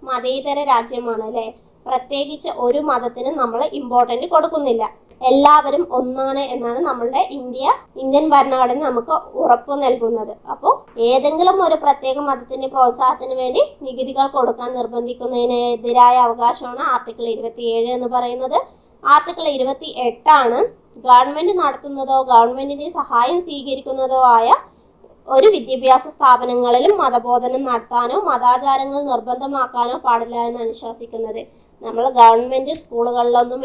മതേതര രാജ്യമാണ് അല്ലെ. പ്രത്യേകിച്ച് ഒരു മതത്തിനും നമ്മൾ ഇമ്പോർട്ടന്റ് കൊടുക്കുന്നില്ല. എല്ലാവരും ഒന്നാണ് എന്നാണ് നമ്മളുടെ ഇന്ത്യൻ ഭരണഘടന നമുക്ക് ഉറപ്പു നൽകുന്നത്. അപ്പോൾ ഏതെങ്കിലും ഒരു പ്രത്യേക മതത്തിന്റെ പ്രോത്സാഹനത്തിന് വേണ്ടി നികുതികൾ കൊടുക്കാൻ നിർബന്ധിക്കുന്നതിനെതിരായ അവകാശമാണ് ആർട്ടിക്കിൾ 27 എന്ന് പറയുന്നത്. ആർട്ടിക്കിൾ 28 ഗവൺമെന്റ് നടത്തുന്നതോ ഗവൺമെന്റിന്റെ സഹായം സ്വീകരിക്കുന്നതോ ആയ ഒരു വിദ്യാഭ്യാസ സ്ഥാപനങ്ങളിലും മതബോധനം നടത്താനോ മതാചാരങ്ങൾ നിർബന്ധമാക്കാനോ പാടില്ല എന്ന് അനുശാസിക്കുന്നത്. നമ്മൾ ഗവൺമെന്റ് സ്കൂളുകളിലൊന്നും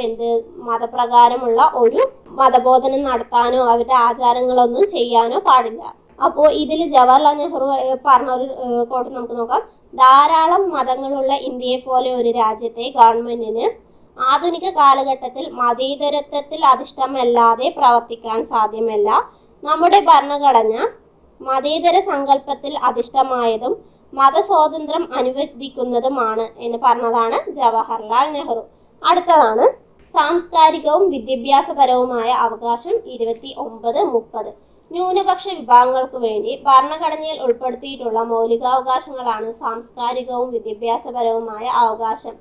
മതപ്രകാരമുള്ള ഒരു മതബോധനം നടത്താനോ അവരുടെ ആചാരങ്ങളൊന്നും ചെയ്യാനോ പാടില്ല. അപ്പോൾ ഇതിൽ ജവഹർലാൽ നെഹ്റു പറഞ്ഞ ഒരു കോട്ട് നമുക്ക് നോക്കാം. ധാരാളം മതങ്ങളുള്ള ഇന്ത്യയെ പോലെ ഒരു രാജ്യത്തെ ഗവൺമെന്റിന് ആധുനിക കാലഘട്ടത്തിൽ മതേതരത്വത്തിൽ അധിഷ്ഠമല്ലാതെ പ്രവർത്തിക്കാൻ സാധ്യമല്ല. നമ്മുടെ ഭരണഘടന മതേതര സങ്കല്പത്തിൽ അധിഷ്ഠമായതും മതസ്വാതന്ത്ര്യം അനുവദിക്കുന്നതുമാണ് എന്ന് പറഞ്ഞതാണ് ജവഹർലാൽ നെഹ്റു. അടുത്തതാണ് സാംസ്കാരികവും വിദ്യാഭ്യാസപരവുമായ അവകാശം 29, 30. ന്യൂനപക്ഷ വിഭാഗങ്ങൾക്ക് വേണ്ടി ഭരണഘടനയിൽ ഉൾപ്പെടുത്തിയിട്ടുള്ള മൗലികാവകാശങ്ങളാണ് സാംസ്കാരികവും വിദ്യാഭ്യാസപരവുമായ അവകാശം.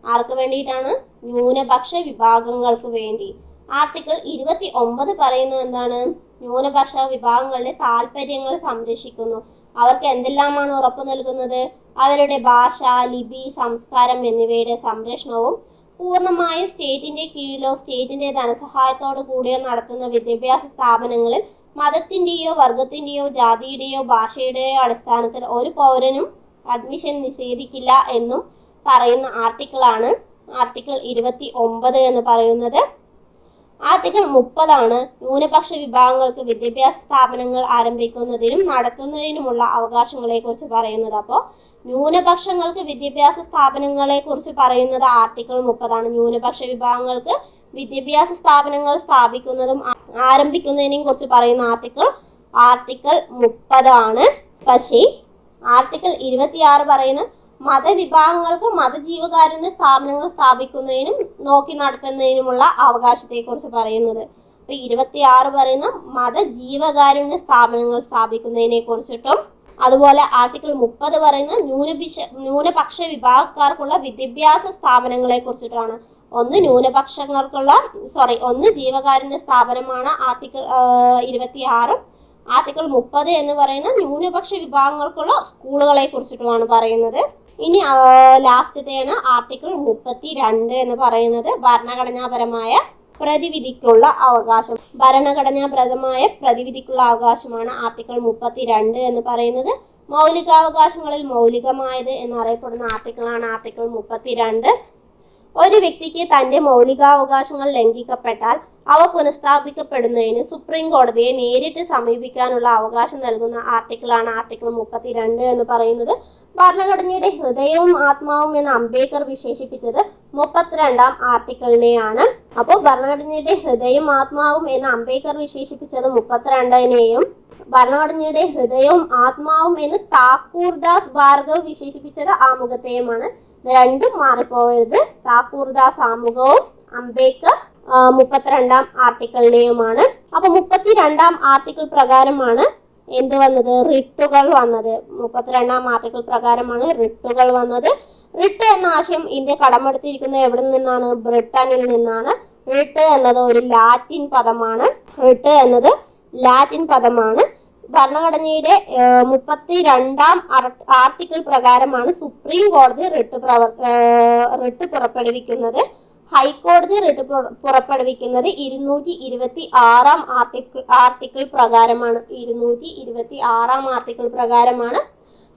ആർക്ക് വേണ്ടിയിട്ടാണ്? ന്യൂനപക്ഷ വിഭാഗങ്ങൾക്ക് വേണ്ടി. ആർട്ടിക്കിൾ 29 പറയുന്നത് എന്താണ്? ന്യൂനപക്ഷ വിഭാഗങ്ങളുടെ താല്പര്യങ്ങൾ സംരക്ഷിക്കുന്നു. അവർക്ക് എന്തെല്ലാമാണ് ഉറപ്പു നൽകുന്നത്? അവരുടെ ഭാഷ, ലിപി, സംസ്കാരം എന്നിവയുടെ സംരക്ഷണവും പൂർണ്ണമായും സ്റ്റേറ്റിന്റെ കീഴിലോ സ്റ്റേറ്റിന്റെ ധനസഹായത്തോടു കൂടിയോ നടത്തുന്ന വിദ്യാഭ്യാസ സ്ഥാപനങ്ങളിൽ മതത്തിന്റെയോ വർഗത്തിന്റെയോ ജാതിയുടെയോ ഭാഷയുടെയോ അടിസ്ഥാനത്തിൽ ഒരു പൗരനും അഡ്മിഷൻ നിഷേധിക്കില്ല എന്നും പറയുന്ന ആർട്ടിക്കിളാണ് ആർട്ടിക്കിൾ 29 എന്ന് പറയുന്നത്. ആർട്ടിക്കിൾ 30 ന്യൂനപക്ഷ വിഭാഗങ്ങൾക്ക് വിദ്യാഭ്യാസ സ്ഥാപനങ്ങൾ ആരംഭിക്കുന്നതിനും നടത്തുന്നതിനുമുള്ള അവകാശങ്ങളെ കുറിച്ച് പറയുന്നത്. അപ്പോൾ ന്യൂനപക്ഷങ്ങൾക്ക് വിദ്യാഭ്യാസ സ്ഥാപനങ്ങളെ കുറിച്ച് പറയുന്നത് ആർട്ടിക്കിൾ 30. ന്യൂനപക്ഷ വിഭാഗങ്ങൾക്ക് വിദ്യാഭ്യാസ സ്ഥാപനങ്ങൾ സ്ഥാപിക്കുന്നതും ആരംഭിക്കുന്നതിനെയും കുറിച്ച് പറയുന്ന ആർട്ടിക്കിൾ 30 ആണ്. പക്ഷേ ആർട്ടിക്കിൾ 26 പറയുന്ന മതവിഭാഗങ്ങൾക്ക് മതജീവകാരുണ്യ സ്ഥാപനങ്ങൾ സ്ഥാപിക്കുന്നതിനും നോക്കി നടത്തുന്നതിനുമുള്ള അവകാശത്തെ കുറിച്ച് പറയുന്നത്. അപ്പൊ 26 പറയുന്ന മതജീവകാരുണ്യ സ്ഥാപനങ്ങൾ സ്ഥാപിക്കുന്നതിനെ കുറിച്ചിട്ടും, അതുപോലെ ആർട്ടിക്കിൾ 30 പറയുന്ന ന്യൂനപക്ഷ വിഭാഗക്കാർക്കുള്ള വിദ്യാഭ്യാസ സ്ഥാപനങ്ങളെ കുറിച്ചിട്ടാണ്. ഒന്ന് ജീവകാരുണ്യ സ്ഥാപനമാണ് ആർട്ടിക്കിൾ 26. ആർട്ടിക്കിൾ 30 എന്ന് പറയുന്ന ന്യൂനപക്ഷ വിഭാഗങ്ങൾക്കുള്ള സ്കൂളുകളെ കുറിച്ചിട്ടുമാണ് പറയുന്നത്. ഇനി ലാസ്റ്റത്തെയാണ് ആർട്ടിക്കിൾ 32 എന്ന് പറയുന്നത് ഭരണഘടനാപരമായ പ്രതിവിധിക്കുള്ള അവകാശം. ഭരണഘടനാപരമായ പ്രതിവിധിക്കുള്ള അവകാശമാണ് ആർട്ടിക്കിൾ 32 എന്ന് പറയുന്നത്. മൗലികാവകാശങ്ങളിൽ മൗലികമായത് എന്നറിയപ്പെടുന്ന ആർട്ടിക്കിളാണ് ആർട്ടിക്കിൾ 32. ഒരു വ്യക്തിക്ക് തന്റെ മൗലികാവകാശങ്ങൾ ലംഘിക്കപ്പെട്ടാൽ അവ പുനഃസ്ഥാപിക്കപ്പെടുന്നതിന് സുപ്രീം കോടതിയെ നേരിട്ട് സമീപിക്കാനുള്ള അവകാശം നൽകുന്ന ആർട്ടിക്കിളാണ് ആർട്ടിക്കിൾ 32 എന്ന് പറയുന്നത്. ഭരണഘടനയുടെ ഹൃദയവും ആത്മാവും എന്ന് അംബേദ്കർ വിശേഷിപ്പിച്ചത് 32ാം ആർട്ടിക്കിളിനെയാണ്. അപ്പോൾ ഭരണഘടനയുടെ ഹൃദയവും ആത്മാവും എന്ന് അംബേദ്കർ വിശേഷിപ്പിച്ചത് 32നെയും ഭരണഘടനയുടെ ഹൃദയവും ആത്മാവും എന്ന് താക്കൂർദാസ് ഭാർഗവ് വിശേഷിപ്പിച്ചത് ആമുഖത്തെയുമാണ്. രണ്ടും മാറിപ്പോകരുത്. താക്കൂർദാസ് ആമുഖവും അംബേദ്കർ 32ാം ആർട്ടിക്കിളിനെയുമാണ്. അപ്പൊ 32ാം ആർട്ടിക്കിൾ പ്രകാരമാണ് എന്ത് വന്നത്? റിട്ടുകൾ വന്നത്. 32ാം ആർട്ടിക്കിൾ പ്രകാരമാണ് റിട്ടുകൾ വന്നത്. റിട്ട് എന്ന ആശയം ഇന്ത്യ കടമെടുത്തിരിക്കുന്നത് എവിടെ നിന്നാണ്? ബ്രിട്ടനിൽ നിന്നാണ്. റിട്ട് എന്നത് ഒരു ലാറ്റിൻ പദമാണ്. ഭരണഘടനയുടെ 32ാം ആർട്ടിക്കിൾ പ്രകാരമാണ് സുപ്രീം കോടതി റിട്ട് പുറപ്പെടുവിക്കുന്നത്. ഹൈക്കോടതി റിട്ട് പുറപ്പെടുവിക്കുന്നത് 226ാം ആർട്ടിക്കിൾ പ്രകാരമാണ്. 226ാം ആർട്ടിക്കിൾ പ്രകാരമാണ്.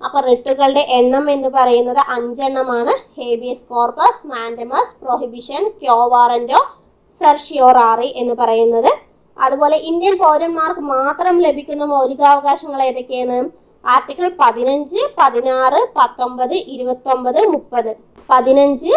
അപ്പൊ റിട്ടുകളുടെ എണ്ണം എന്ന് പറയുന്നത് 5 എണ്ണമാണ്. ഹേബിയസ് കോർപ്പസ്, മാൻഡമസ്, പ്രൊഹിബിഷൻ, ക്യോ വാറന്റോ, സെർഷ്യോറാറി എന്ന് പറയുന്നത്. അതുപോലെ ഇന്ത്യൻ പൗരന്മാർക്ക് മാത്രം ലഭിക്കുന്ന മൗലികാവകാശങ്ങൾ ഏതൊക്കെയാണ്? ആർട്ടിക്കിൾ 15, 16, 19, 29, 30. 15,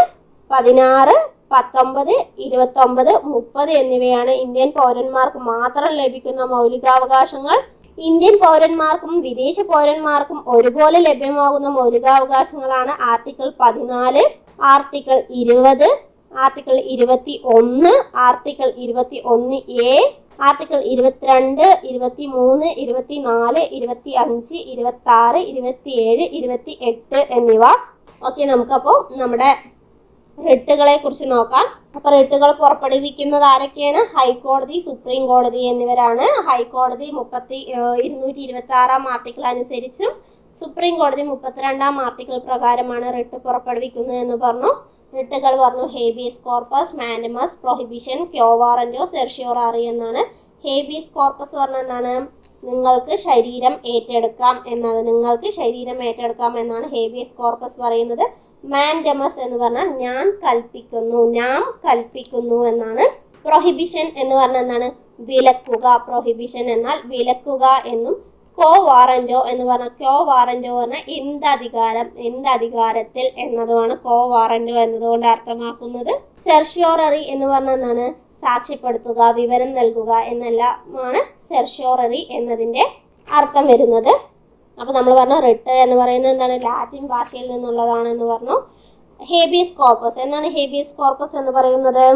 16, 19, 29, 30 എന്നിവയാണ് ഇന്ത്യൻ പൗരന്മാർക്ക് മാത്രം ലഭിക്കുന്ന മൗലികാവകാശങ്ങൾ. ഇന്ത്യൻ പൗരന്മാർക്കും വിദേശ പൗരന്മാർക്കും ഒരുപോലെ ലഭ്യമാകുന്ന മൗലികാവകാശങ്ങളാണ് article 14, article 20, article 21, article 21A, article 22, 23, 24, 25, 26, 27, 28 എന്നിവ. ഓക്കെ, നമുക്കപ്പോൾ നമ്മുടെ റിട്ടുകളെ കുറിച്ച് നോക്കാം. അപ്പൊ റിട്ടുകൾ പുറപ്പെടുവിക്കുന്നത് ആരൊക്കെയാണ്? ഹൈക്കോടതി, സുപ്രീം കോടതി എന്നിവരാണ്. ഹൈക്കോടതി 226ാം ആർട്ടിക്കിൾ അനുസരിച്ചും സുപ്രീം കോടതി 32ാം ആർട്ടിക്കിൾ പ്രകാരമാണ് റിട്ട് പുറപ്പെടുവിക്കുന്നത് എന്ന് പറഞ്ഞു. റിട്ടുകൾ പറഞ്ഞു ഹേബിയസ് കോർപ്പസ്, മാൻഡമസ്, പ്രൊഹിബിഷൻ, ക്യോ വാറന്റോ, സെർഷ്യോറാറി എന്നാണ്. ഹേബിയസ് കോർപ്പസ് പറഞ്ഞാൽ എന്താണ്? നിങ്ങൾക്ക് ശരീരം ഏറ്റെടുക്കാം എന്നാണ് ഹേബിയസ് കോർപ്പസ് പറയുന്നത്. മാൻഡമസ് എന്ന് പറഞ്ഞാൽ നാം കൽപ്പിക്കുന്നു എന്നാണ്. പ്രൊഹിബിഷൻ എന്ന് പറഞ്ഞാൽ എന്താണ്? വിലക്കുക. പ്രൊഹിബിഷൻ എന്നാൽ വിലക്കുക എന്നും. ക്യോ വാറന്റോ എന്ന് പറഞ്ഞാൽ എന്തധികാരത്തിൽ എന്നതുമാണ് ക്യോ വാറന്റോ എന്നതുകൊണ്ട് അർത്ഥമാക്കുന്നത്. സെർഷ്യോററി എന്ന് പറഞ്ഞാൽ എന്താണ്? സാക്ഷ്യപ്പെടുത്തുക, വിവരം നൽകുക എന്നെല്ലാമാണ് സെർഷ്യോററി എന്നതിന്റെ അർത്ഥം വരുന്നത്. അപ്പൊ നമ്മൾ പറഞ്ഞു റിട്ട് എന്ന് പറയുന്നത് എന്താണ്? ലാറ്റിൻ ഭാഷയിൽ നിന്നുള്ളതാണെന്ന് പറഞ്ഞു. ഹേബിയസ് കോർപ്പസ് എന്താണ്? ഹേബിയസ് കോർപ്പസ് എന്ന് പറയുന്നത്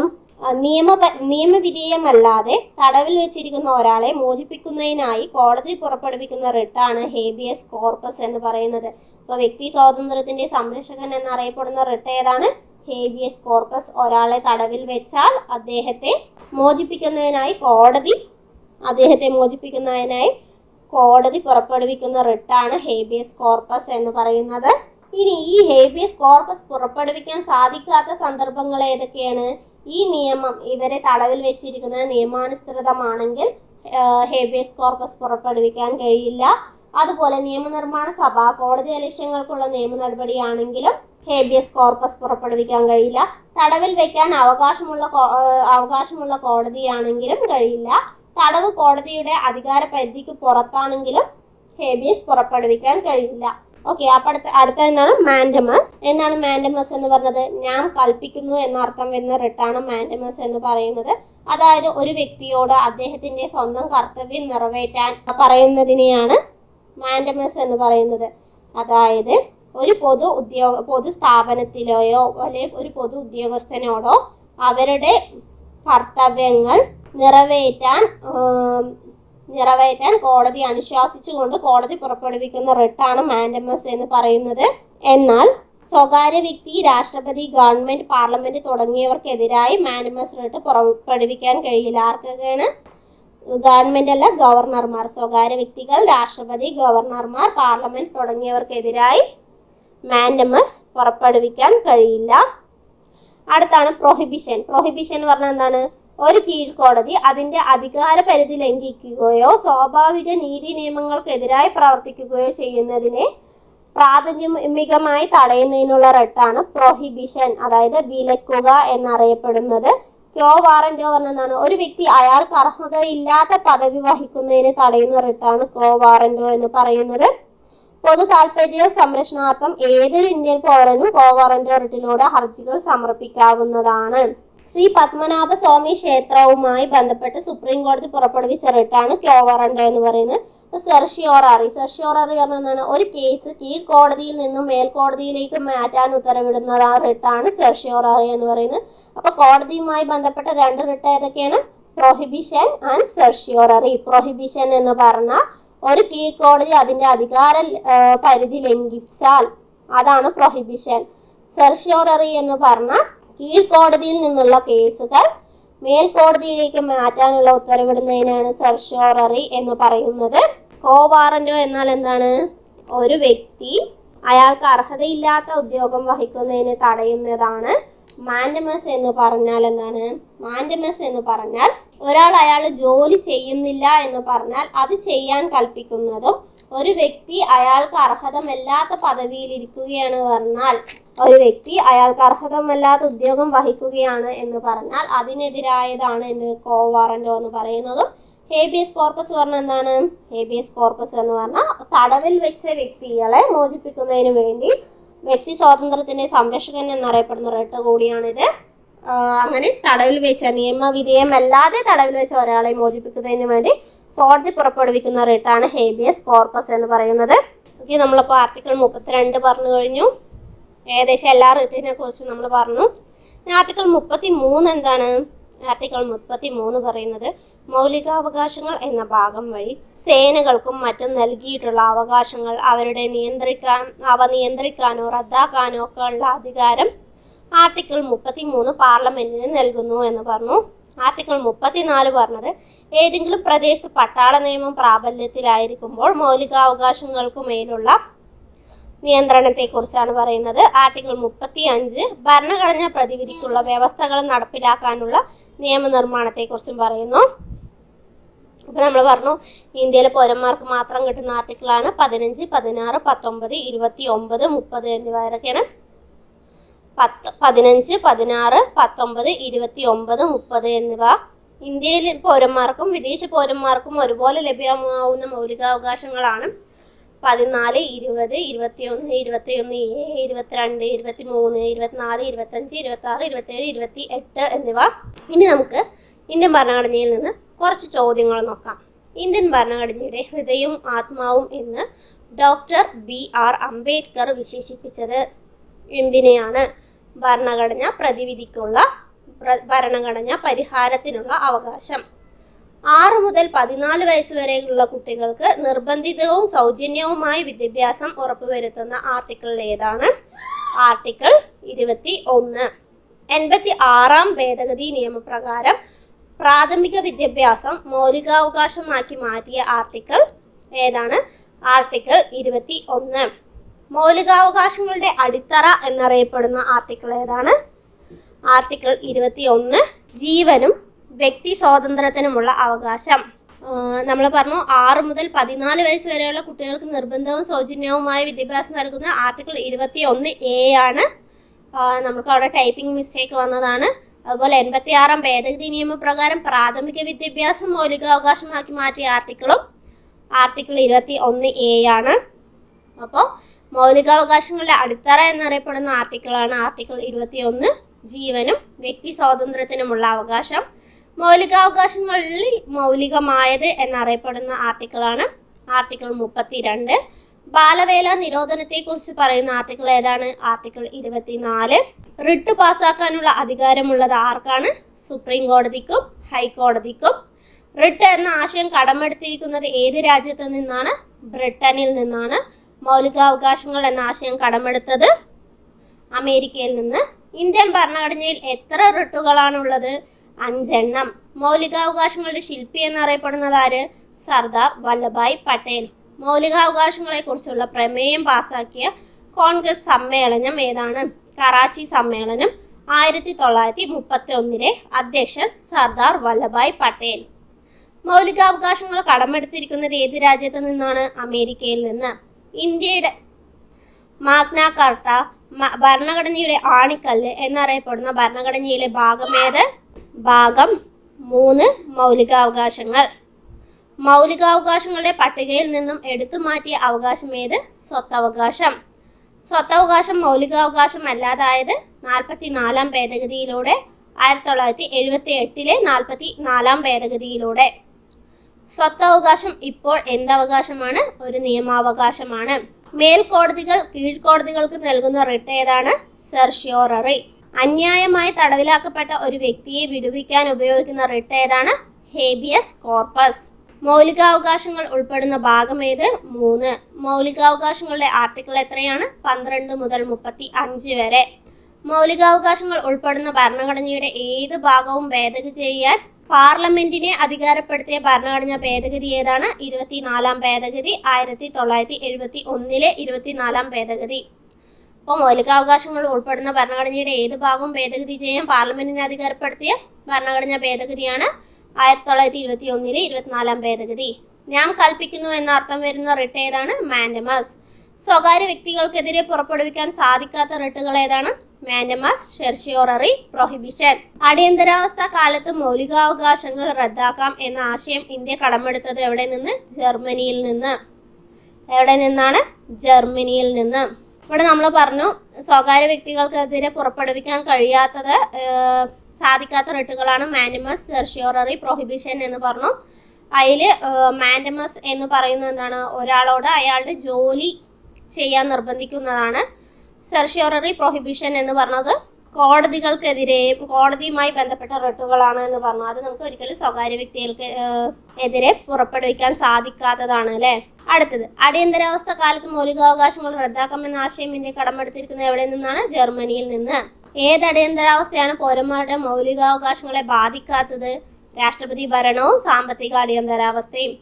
നിയമവിധേയമല്ലാതെ തടവിൽ വെച്ചിരിക്കുന്ന ഒരാളെ മോചിപ്പിക്കുന്നതിനായി കോടതി പുറപ്പെടുവിക്കുന്ന റിട്ടാണ് ഹേബിയസ് കോർപ്പസ് എന്ന് പറയുന്നത്. അപ്പൊ വ്യക്തി സ്വാതന്ത്ര്യത്തിന്റെ സംരക്ഷകൻ എന്നറിയപ്പെടുന്ന റിട്ട് ഏതാണ്? Habeas corpus. ഒരാളെ തടവിൽ വെച്ചാൽ അദ്ദേഹത്തെ മോചിപ്പിക്കുന്നതിനായി കോടതി പുറപ്പെടുവിക്കുന്ന റിട്ടാണ് ഹേബിയസ് കോർപ്പസ് എന്ന് പറയുന്നത്. ഇനി ഈ ഹേബിയസ് കോർപ്പസ് പുറപ്പെടുവിക്കാൻ സാധിക്കാത്ത സന്ദർഭങ്ങൾ ഏതൊക്കെയാണ്? ഈ നിയമം ഇവരെ തടവിൽ വെച്ചിരിക്കുന്നത് നിയമാനുസൃതമാണെങ്കിൽ ഹേബിയസ് കോർപ്പസ് പുറപ്പെടുവിക്കാൻ കഴിയില്ല. അതുപോലെ നിയമനിർമ്മാണ സഭ, കോടതി ലക്ഷ്യങ്ങൾക്കുള്ള നിയമ നടപടിയാണെങ്കിലും ഹേബിയസ് കോർപ്പസ് പുറപ്പെടുവിക്കാൻ കഴിയില്ല. തടവിൽ വെക്കാൻ അവകാശമുള്ള കോടതിയാണെങ്കിലും കഴിയില്ല. തടവ് കോടതിയുടെ അധികാര പരിധിക്ക് പുറത്താണെങ്കിലും ഹേബിയസ് പുറപ്പെടുവിക്കാൻ കഴിയില്ല. ഓക്കെ, അപ്പൊ അടുത്ത എന്താണ്? മാൻഡമസ്. എന്താണ് മാൻഡമസ് എന്ന് പറഞ്ഞത്? ഞാൻ കൽപ്പിക്കുന്നു എന്ന അർത്ഥം വരുന്ന റിട്ടാണ് മാൻഡമസ് എന്ന് പറയുന്നത്. അതായത് ഒരു വ്യക്തിയോട് അദ്ദേഹത്തിന്റെ സ്വന്തം കർത്തവ്യം നിറവേറ്റാൻ പറയുന്നതിനെയാണ് മാൻഡമസ് എന്ന് പറയുന്നത്. അതായത് ഒരു പൊതു സ്ഥാപനത്തിലെയോ അല്ലെങ്കിൽ ഒരു പൊതു ഉദ്യോഗസ്ഥനോടോ അവരുടെ കർത്തവ്യങ്ങൾ നിറവേറ്റാൻ കോടതി അനുശാസിച്ചുകൊണ്ട് കോടതി പുറപ്പെടുവിക്കുന്ന റിട്ടാണ് മാൻഡമസ് എന്ന് പറയുന്നത്. എന്നാൽ സ്വകാര്യ വ്യക്തി, രാഷ്ട്രപതി, ഗവൺമെന്റ്, പാർലമെന്റ് തുടങ്ങിയവർക്കെതിരായി മാൻഡമസ് റിട്ട് പുറപ്പെടുവിക്കാൻ കഴിയില്ല. ആർക്കൊക്കെയാണ്? ഗവൺമെന്റ് അല്ല, ഗവർണർമാർ. സ്വകാര്യ വ്യക്തികൾ, രാഷ്ട്രപതി, ഗവർണർമാർ, പാർലമെന്റ് തുടങ്ങിയവർക്കെതിരായി മാൻഡമസ് പുറപ്പെടുവിക്കാൻ കഴിയില്ല. അടുത്താണ് പ്രൊഹിബിഷൻ. പ്രൊഹിബിഷൻ എന്ന് പറഞ്ഞാൽ എന്താണ്? ഒരു കീഴ്ക്കോടതി അതിന്റെ അധികാര പരിധി ലംഘിക്കുകയോ സ്വാഭാവിക നീതി നിയമങ്ങൾക്കെതിരായി പ്രവർത്തിക്കുകയോ ചെയ്യുന്നതിനെ പ്രാഥമികമായി തടയുന്നതിനുള്ള റിട്ടാണ് പ്രൊഹിബിഷൻ, അതായത് വിലക്കുക എന്നറിയപ്പെടുന്നത്. ക്യോ വാറന്റോ പറഞ്ഞതാണ് ഒരു വ്യക്തി അയാൾക്ക് അർഹതയില്ലാത്ത പദവി വഹിക്കുന്നതിന് തടയുന്ന റിട്ടാണ് ക്യോ വാറന്റോ എന്ന് പറയുന്നത്. പൊതു താൽപര്യ സംരക്ഷണാർത്ഥം ഏതൊരു ഇന്ത്യൻ പൗരനും ക്യോ വാറന്റോ റിട്ടിലൂടെ ഹർജികൾ സമർപ്പിക്കാവുന്നതാണ്. ശ്രീ പത്മനാഭ സ്വാമി ക്ഷേത്രവുമായി ബന്ധപ്പെട്ട് സുപ്രീം കോടതി പുറപ്പെടുവിച്ച റിട്ടാണ് ക്യോ വാറന്റോ എന്ന് പറയുന്നത്. സെർഷ്യോററി. സെർഷ്യോററി പറഞ്ഞാൽ ഒരു കേസ് കീഴ്ക്കോടതിയിൽ നിന്നും മേൽക്കോടതിയിലേക്ക് മാറ്റാൻ ഉത്തരവിടുന്നതാണ് റിട്ടാണ് സെർഷ്യോററി എന്ന് പറയുന്നത്. അപ്പൊ കോടതിയുമായി ബന്ധപ്പെട്ട രണ്ട് റിട്ട് ഏതൊക്കെയാണ്? Prohibition and certiorari. പ്രൊഹിബിഷൻ എന്ന് പറഞ്ഞാൽ ഒരു കീഴ്ക്കോടതി അതിന്റെ അധികാര പരിധി ലംഘിച്ചാൽ അതാണ് പ്രൊഹിബിഷൻ. സെർഷ്യോററി എന്ന് പറഞ്ഞാൽ കീഴ്ക്കോടതിയിൽ നിന്നുള്ള കേസുകൾ മേൽക്കോടതിയിലേക്ക് മാറ്റാനുള്ള ഉത്തരവിടുന്നതിനാണ് സെർഷ്യോററി എന്ന് പറയുന്നത്. ക്യോ വാറന്റോ എന്നാൽ എന്താണ്? ഒരു വ്യക്തി അയാൾക്ക് അർഹതയില്ലാത്ത ഉദ്യോഗം വഹിക്കുന്നതിന് തടയുന്നതാണ്. മാൻഡമസ് എന്ന് പറഞ്ഞാൽ എന്താണ്? മാൻഡമസ് എന്ന് പറഞ്ഞാൽ ഒരാൾ അയാൾ ജോലി ചെയ്യുന്നില്ല എന്ന് പറഞ്ഞാൽ അത് ചെയ്യാൻ കൽപ്പിക്കുന്നതും, ഒരു വ്യക്തി അയാൾക്ക് അർഹതമല്ലാത്ത പദവിയിൽ ഇരിക്കുകയാണ് പറഞ്ഞാൽ, ഒരു വ്യക്തി അയാൾക്ക് അർഹതമല്ലാത്ത ഉദ്യോഗം വഹിക്കുകയാണ് എന്ന് പറഞ്ഞാൽ അതിനെതിരായതാണ് എന്ത്? ക്യോ വാറന്റോ എന്ന് പറയുന്നതും. ഹേബിയസ് കോർപ്പസ് പറഞ്ഞാൽ എന്താണ്? ഹേബിയസ് കോർപ്പസ് എന്ന് പറഞ്ഞാൽ തടവിൽ വെച്ച വ്യക്തികളെ മോചിപ്പിക്കുന്നതിന് വേണ്ടി വ്യക്തി സ്വാതന്ത്ര്യത്തിന്റെ സംരക്ഷകൻ എന്നറിയപ്പെടുന്ന റിട്ട് കൂടിയാണിത്. അങ്ങനെ തടവിൽ വെച്ച, നിയമവിധേയമല്ലാതെ തടവിൽ വെച്ച ഒരാളെ മോചിപ്പിക്കുന്നതിന് വേണ്ടി കോടതി പുറപ്പെടുവിക്കുന്ന റിട്ടാണ് ഹേബിയസ് കോർപ്പസ് എന്ന് പറയുന്നത്. ഓക്കെ, നമ്മളിപ്പോൾ ആർട്ടിക്കിൾ 32 പറഞ്ഞു കഴിഞ്ഞു. ഏകദേശം എല്ലാ റിട്ടിനെ കുറിച്ച് നമ്മൾ പറഞ്ഞു. ആർട്ടിക്കിൾ 33 എന്താണ്? ആർട്ടിക്കിൾ 33 പറയുന്നത് മൗലികാവകാശങ്ങൾ എന്ന ഭാഗം വഴി സേനകൾക്കും മറ്റും നൽകിയിട്ടുള്ള അവകാശങ്ങൾ അവ നിയന്ത്രിക്കാനോ റദ്ദാക്കാനോ ഒക്കെ ഉള്ള അധികാരം ആർട്ടിക്കിൾ 33 പാർലമെന്റിന് നൽകുന്നു എന്ന് പറഞ്ഞു. ആർട്ടിക്കിൾ 34 പറഞ്ഞത് ഏതെങ്കിലും പ്രദേശത്ത് പട്ടാള നിയമം പ്രാബല്യത്തിലായിരിക്കുമ്പോൾ മൗലികാവകാശങ്ങൾക്കു മേലുള്ള നിയന്ത്രണത്തെ കുറിച്ചാണ് പറയുന്നത്. ആർട്ടിക്കിൾ 35 ഭരണഘടനാ പ്രതിവിധിക്കുള്ള വ്യവസ്ഥകൾ നടപ്പിലാക്കാനുള്ള നിയമനിർമ്മാണത്തെ കുറിച്ചും പറയുന്നു. അപ്പൊ നമ്മൾ പറഞ്ഞു ഇന്ത്യയിലെ പൗരന്മാർക്ക് മാത്രം കിട്ടുന്ന ആർട്ടിക്കിളാണ് 15, 16, 19, 29, 30 എന്നിവ. ഏതൊക്കെയാണ്? 15, 16, 19, 29, 30 എന്നിവ ഇന്ത്യയിലെ പൗരന്മാർക്കും വിദേശ പൗരന്മാർക്കും ഒരുപോലെ ലഭ്യമാവുന്ന മൗലികാവകാശങ്ങളാണ്. 14, 20, 21, 21A, 22, 23, 24, 25, 26, 27, 28 എന്നിവ. ഇനി നമുക്ക് ഇന്ത്യൻ ഭരണഘടനയിൽ നിന്ന് കുറച്ച് ചോദ്യങ്ങൾ നോക്കാം. ഇന്ത്യൻ ഭരണഘടനയുടെ ഹൃദയവും ആത്മാവും എന്ന് ഡോക്ടർ BR അംബേദ്കർ വിശേഷിപ്പിച്ചത് എന്തിനെയാണ്? ഭരണഘടന പരിഹാരത്തിനുള്ള അവകാശം. 6 മുതൽ 14 വയസ്സ് വരെയുള്ള കുട്ടികൾക്ക് നിർബന്ധിതവും സൗജന്യവുമായ വിദ്യാഭ്യാസം ഉറപ്പുവരുത്തുന്ന ആർട്ടിക്കിൾ ഏതാണ്? ആർട്ടിക്കിൾ 21. 86-ാം ഭേദഗതി നിയമപ്രകാരം പ്രാഥമിക വിദ്യാഭ്യാസം മൗലികാവകാശമാക്കി മാറ്റിയ ആർട്ടിക്കിൾ ഏതാണ്? ആർട്ടിക്കിൾ 21. മൗലികാവകാശങ്ങളുടെ അടിത്തറ എന്നറിയപ്പെടുന്ന ആർട്ടിക്കിൾ ഏതാണ്? ആർട്ടിക്കിൾ 21. ജീവനും വ്യക്തി സ്വാതന്ത്ര്യത്തിനുമുള്ള അവകാശം. നമ്മൾ പറഞ്ഞു 6 മുതൽ 14 വയസ്സ് വരെയുള്ള കുട്ടികൾക്ക് നിർബന്ധവും സൗജന്യവുമായ വിദ്യാഭ്യാസം നൽകുന്ന ആർട്ടിക്കിൾ 21A ആണ്. നമുക്ക് അവിടെ ടൈപ്പിംഗ് മിസ്റ്റേക്ക് വന്നതാണ്. അതുപോലെ 86-ാം ഭേദഗതി നിയമപ്രകാരം പ്രാഥമിക വിദ്യാഭ്യാസം മൗലികാവകാശമാക്കി മാറ്റിയ ആർട്ടിക്കിളും ആർട്ടിക്കിൾ 21A ആണ്. അപ്പോൾ മൗലികാവകാശങ്ങളുടെ അടിത്തറ എന്നറിയപ്പെടുന്ന ആർട്ടിക്കിളാണ് ആർട്ടിക്കിൾ 21. ജീവനും വ്യക്തി സ്വാതന്ത്ര്യത്തിനുമുള്ള അവകാശം. മൗലികാവകാശങ്ങളിൽ മൗലികമായത് എന്നറിയപ്പെടുന്ന ആർട്ടിക്കിളാണ് ആർട്ടിക്കിൾ 32. ബാലവേല നിരോധനത്തെ കുറിച്ച് പറയുന്ന ആർട്ടിക്കിൾ ഏതാണ്? ആർട്ടിക്കിൾ 24. റിട്ട് പാസാക്കാനുള്ള അധികാരമുള്ളത് ആർക്കാണ്? സുപ്രീം കോടതിക്കും ഹൈക്കോടതിക്കും. റിട്ട് എന്ന ആശയം കടമെടുത്തിരിക്കുന്നത് ഏത് രാജ്യത്ത് നിന്നാണ്? ബ്രിട്ടനിൽ നിന്നാണ്. മൗലികാവകാശങ്ങൾ എന്ന ആശയം കടമെടുത്തത് അമേരിക്കയിൽ നിന്ന്. ഇന്ത്യൻ ഭരണഘടനയിൽ എത്ര റിട്ടുകളാണുള്ളത്? 5 മൗലികാവകാശങ്ങളുടെ ശില്പി എന്നറിയപ്പെടുന്നത് ആര്? സർദാർ വല്ലഭായ് പട്ടേൽ. മൗലികാവകാശങ്ങളെ കുറിച്ചുള്ള പ്രമേയം പാസാക്കിയ കോൺഗ്രസ് സമ്മേളനം ഏതാണ്? കറാച്ചി സമ്മേളനം. 1931 അധ്യക്ഷൻ സർദാർ വല്ലഭായ് പട്ടേൽ. മൗലികാവകാശങ്ങൾ കടമെടുത്തിരിക്കുന്നത് ഏത് രാജ്യത്ത് നിന്നാണ്? അമേരിക്കയിൽ നിന്ന്. ഇന്ത്യയുടെ മാഗ്ന കാർട്ട, ഭരണഘടനയുടെ ആണിക്കല്ല് എന്നറിയപ്പെടുന്ന ഭരണഘടനയിലെ ഭാഗമേത്? ഭാഗം 3 മൗലികാവകാശങ്ങൾ. മൗലികാവകാശങ്ങളുടെ പട്ടികയിൽ നിന്നും എടുത്തു മാറ്റിയ അവകാശം ഏത്? സ്വത്തവകാശം. സ്വത്തവകാശം മൗലികാവകാശം അല്ലാതായത് 44 ഭേദഗതിയിലൂടെ. 1978 44 ഭേദഗതിയിലൂടെ. സ്വത്തവകാശം ഇപ്പോൾ എന്തവകാശമാണ്? ഒരു നിയമാവകാശമാണ്. മേൽക്കോടതികൾ കീഴ്ക്കോടതികൾക്ക് നൽകുന്ന റിട്ട് ഏതാണ്? സെർഷ്യോററി. അന്യായമായി തടവിലാക്കപ്പെട്ട ഒരു വ്യക്തിയെ വിടുവിക്കാൻ ഉപയോഗിക്കുന്ന റിട്ട് ഏതാണ്? Habeas corpus. മൗലികാവകാശങ്ങൾ ഉൾപ്പെടുന്ന ഭാഗം ഏത്? 3. മൗലികാവകാശങ്ങളുടെ ആർട്ടിക്കിൾ എത്രയാണ്? 12 മുതൽ 35 വരെ. മൗലികാവകാശങ്ങൾ ഉൾപ്പെടുന്ന ഭരണഘടനയുടെ ഏത് ഭാഗവും ഭേദഗതി ചെയ്യാൻ പാർലമെന്റിനെ അധികാരപ്പെടുത്തിയ ഭരണഘടനാ ഭേദഗതി ഏതാണ്? 24 ഭേദഗതി. 1971 24 ഭേദഗതി. അപ്പോൾ മൗലികാവകാശങ്ങൾ ഉൾപ്പെടുന്ന ഭരണഘടനയുടെ ഏത് ഭാഗവും ഭേദഗതി ചെയ്യാൻ പാർലമെന്റിനെ അധികാരപ്പെടുത്തിയ ഭരണഘടനാ ഭേദഗതിയാണ് 1921 24 ഭേദഗതി. ഞാൻ കൽപ്പിക്കുന്നു എന്ന അർത്ഥം വരുന്ന റിട്ട് ഏതാണ്? മാൻഡമസ്. സ്വകാര്യ വ്യക്തികൾക്കെതിരെ പുറപ്പെടുവിക്കാൻ സാധിക്കാത്ത റിട്ടുകൾ ഏതാണ്? Mandamus, certiorari, prohibition. അടിയന്തരാവസ്ഥ കാലത്ത് മൗലികാവകാശങ്ങൾ റദ്ദാക്കാം എന്ന ആശയം ഇന്ത്യ കടമെടുത്തത് എവിടെ നിന്ന്? ജർമ്മനിയിൽ നിന്ന്. എവിടെ നിന്നാണ്? ജർമ്മനിയിൽ നിന്ന്. ഇവിടെ നമ്മൾ പറഞ്ഞു സ്വകാര്യ വ്യക്തികൾക്കെതിരെ പുറപ്പെടുവിക്കാൻ കഴിയാത്തത് സാധിക്കാത്ത റിട്ടുകളാണ് മാൻഡമസ്, സെർഷ്യോററി, പ്രൊഹിബിഷൻ എന്ന് പറഞ്ഞു. അതില് മാൻഡമസ് എന്ന് പറയുന്നത് എന്താണ്? ഒരാളോട് അയാളുടെ ജോലി ചെയ്യാൻ നിർബന്ധിക്കുന്നതാണ്. സെർഷ്യോററി, പ്രൊഹിബിഷൻ എന്ന് പറഞ്ഞത് കോടതികൾക്കെതിരെയും കോടതിയുമായി ബന്ധപ്പെട്ട റിട്ടുകളാണ് എന്ന് പറഞ്ഞു. അത് നമുക്ക് ഒരിക്കലും സ്വകാര്യ വ്യക്തികൾക്ക് എതിരെ പുറപ്പെടുവിക്കാൻ സാധിക്കാത്തതാണ് അല്ലെ. അടുത്തത്, അടിയന്തരാവസ്ഥ കാലത്ത് മൗലികാവകാശങ്ങൾ റദ്ദാക്കാമെന്ന ആശയം ഇന്ത്യ കടമെടുത്തിരിക്കുന്നത് എവിടെ നിന്നാണ്? ജർമ്മനിയിൽ നിന്ന്. ഏത് അടിയന്തരാവസ്ഥയാണ് പൗരന്മാരുടെ മൗലികാവകാശങ്ങളെ ബാധിക്കാത്തത്? രാഷ്ട്രപതി ഭരണവും സാമ്പത്തിക അടിയന്തരാവസ്ഥയും.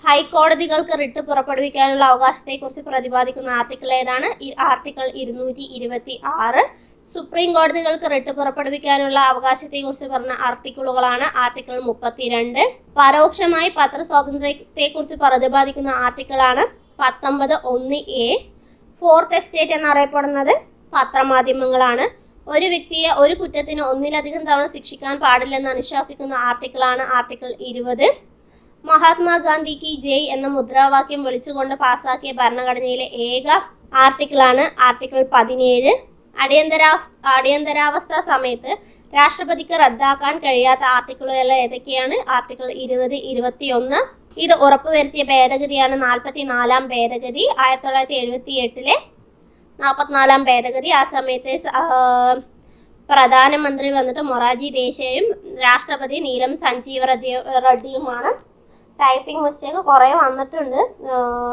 ഹൈക്കോടതികൾക്ക് റിട്ട് പുറപ്പെടുവിക്കാനുള്ള അവകാശത്തെ കുറിച്ച് പ്രതിപാദിക്കുന്ന ആർട്ടിക്കിൾ ഏതാണ്? ആർട്ടിക്കിൾ 226. സുപ്രീം കോടതികൾക്ക് റിട്ട് പുറപ്പെടുവിക്കാനുള്ള അവകാശത്തെ കുറിച്ച് പറഞ്ഞ ആർട്ടിക്കിളുകളാണ് ആർട്ടിക്കിൾ 32. പരോക്ഷമായി പത്രസ്വാതന്ത്ര്യത്തെ കുറിച്ച് പ്രതിപാദിക്കുന്ന ആർട്ടിക്കിളാണ് 19(1)(a). ഫോർത്ത് എസ്റ്റേറ്റ് എന്നറിയപ്പെടുന്നത് പത്രമാധ്യമങ്ങളാണ്. ഒരു വ്യക്തിയെ ഒരു കുറ്റത്തിന് ഒന്നിലധികം തവണ ശിക്ഷിക്കാൻ പാടില്ലെന്ന് അനുശാസിക്കുന്ന ആർട്ടിക്കിളാണ് ആർട്ടിക്കിൾ 20. മഹാത്മാഗാന്ധി കി ജയ് എന്ന മുദ്രാവാക്യം വിളിച്ചുകൊണ്ട് പാസാക്കിയ ഭരണഘടനയിലെ ഏക ആർട്ടിക്കിളാണ് ആർട്ടിക്കിൾ 17. അടിയന്തരാവസ്ഥ സമയത്ത് രാഷ്ട്രപതിക്ക് റദ്ദാക്കാൻ കഴിയാത്ത ആർട്ടിക്കിളുകൾ ഏതൊക്കെയാണ്? ആർട്ടിക്കിൾ 20, 21. ഇത് ഉറപ്പുവരുത്തിയ ഭേദഗതിയാണ് 44 ഭേദഗതി. 1978 44 ഭേദഗതി. ആ സമയത്ത് പ്രധാനമന്ത്രി വന്നിട്ട് മൊറാർജി ദേശായും രാഷ്ട്രപതി നീലം സഞ്ജീവ റെഡ്ഡിയുമാണ്. ടൈപ്പിംഗ് മിസ്റ്റേക്ക് കുറെ വന്നിട്ടുണ്ട്,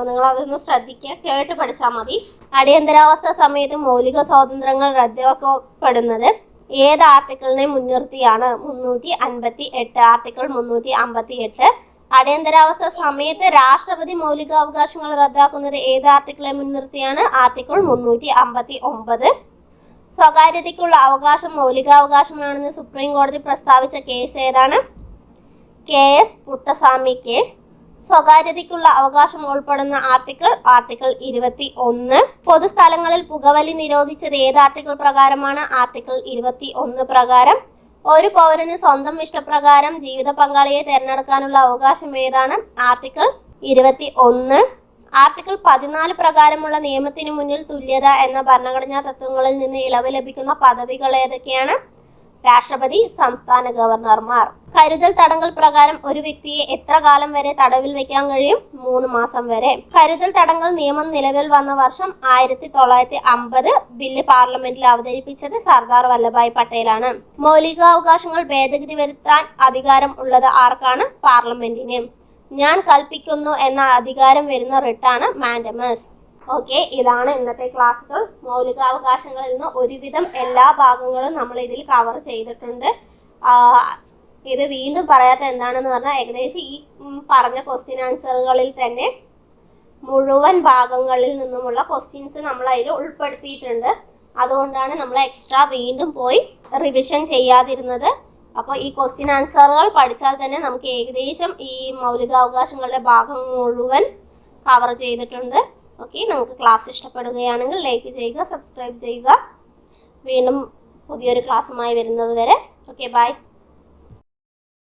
നിങ്ങൾ അതൊന്ന് ശ്രദ്ധിക്കുക, കേട്ട് പഠിച്ചാൽ മതി. അടിയന്തരാവസ്ഥ സമയത്ത് മൗലിക സ്വാതന്ത്ര്യങ്ങൾ റദ്ദാക്കപ്പെടുന്നത് ഏത് ആർട്ടിക്കിളിനെ മുൻനിർത്തിയാണ്? 358. ആർട്ടിക്കിൾ 358. അടിയന്തരാവസ്ഥ സമയത്ത് രാഷ്ട്രപതി മൗലികാവകാശങ്ങൾ റദ്ദാക്കുന്നത് ഏത് ആർട്ടിക്കിളെ മുൻനിർത്തിയാണ്? ആർട്ടിക്കിൾ 359. സ്വകാര്യതയ്ക്കുള്ള അവകാശം മൗലികാവകാശമാണെന്ന് സുപ്രീം കോടതി പ്രസ്താവിച്ച കേസ് ഏതാണ്? KS Puttaswamy case. സ്വകാര്യതയ്ക്കുള്ള അവകാശം ഉൾപ്പെടുന്ന ആർട്ടിക്കിൾ 21. പൊതുസ്ഥലങ്ങളിൽ പുകവലി നിരോധിച്ചത് ഏത് ആർട്ടിക്കിൾ പ്രകാരമാണ്? ആർട്ടിക്കിൾ 21 പ്രകാരം. ഒരു പൗരന് സ്വന്തം ഇഷ്ടപ്രകാരം ജീവിത പങ്കാളിയെ തിരഞ്ഞെടുക്കാനുള്ള അവകാശം ഏതാണ്? ആർട്ടിക്കിൾ 21. ആർട്ടിക്കിൾ 14 പ്രകാരമുള്ള നിയമത്തിന് മുന്നിൽ തുല്യത എന്ന ഭരണഘടനാ തത്വങ്ങളിൽ നിന്ന് ഇളവ് ലഭിക്കുന്ന പദവികൾ ഏതൊക്കെയാണ്? രാഷ്ട്രപതി, സംസ്ഥാന ഗവർണർമാർ. കരുതൽ തടങ്കൽ പ്രകാരം ഒരു വ്യക്തിയെ എത്ര കാലം വരെ തടവിൽ വെക്കാൻ കഴിയും? 3 മാസം വരെ. കരുതൽ തടങ്കൽ നിയമം നിലവിൽ വന്ന വർഷം 1950. ബില്ല് പാർലമെന്റിൽ അവതരിപ്പിച്ചത് സർദാർ വല്ലഭായ് പട്ടേലാണ്. മൗലികാവകാശങ്ങൾ ഭേദഗതി വരുത്താൻ അധികാരം ഉള്ളത് ആർക്കാണ്? പാർലമെന്റിന്. ഞാൻ കൽപ്പിക്കുന്നു എന്ന അധികാരം വരുന്ന റിട്ടാണ് മാൻഡമസ്. ഓക്കെ, ഇതാണ് ഇന്നത്തെ ക്ലാസ്സുകൾ. മൗലികാവകാശങ്ങളിൽ നിന്ന് ഒരുവിധം എല്ലാ ഭാഗങ്ങളും നമ്മൾ ഇതിൽ കവർ ചെയ്തിട്ടുണ്ട്. ഇത് വീണ്ടും പറയാത്ത എന്താണെന്ന് പറഞ്ഞാൽ ഏകദേശം ഈ പറഞ്ഞ ക്വസ്റ്റ്യൻ ആൻസറുകളിൽ തന്നെ മുഴുവൻ ഭാഗങ്ങളിൽ നിന്നുമുള്ള ക്വസ്റ്റ്യൻസ് നമ്മൾ അതിൽ ഉൾപ്പെടുത്തിയിട്ടുണ്ട്. അതുകൊണ്ടാണ് നമ്മൾ എക്സ്ട്രാ വീണ്ടും പോയി റിവിഷൻ ചെയ്യാതിരുന്നത്. അപ്പോൾ ഈ ക്വസ്റ്റ്യൻ ആൻസറുകൾ പഠിച്ചാൽ തന്നെ നമുക്ക് ഏകദേശം ഈ മൗലികാവകാശങ്ങളുടെ ഭാഗം മുഴുവൻ കവർ ചെയ്തിട്ടുണ്ട്. ഓക്കെ, നിങ്ങൾക്ക് ക്ലാസ് ഇഷ്ടപ്പെടുകയാണെങ്കിൽ ലൈക്ക് ചെയ്യുക, സബ്സ്ക്രൈബ് ചെയ്യുക. വീണ്ടും പുതിയൊരു ക്ലാസ്സുമായി വരുന്നത് വരെ ഓക്കെ, ബൈ.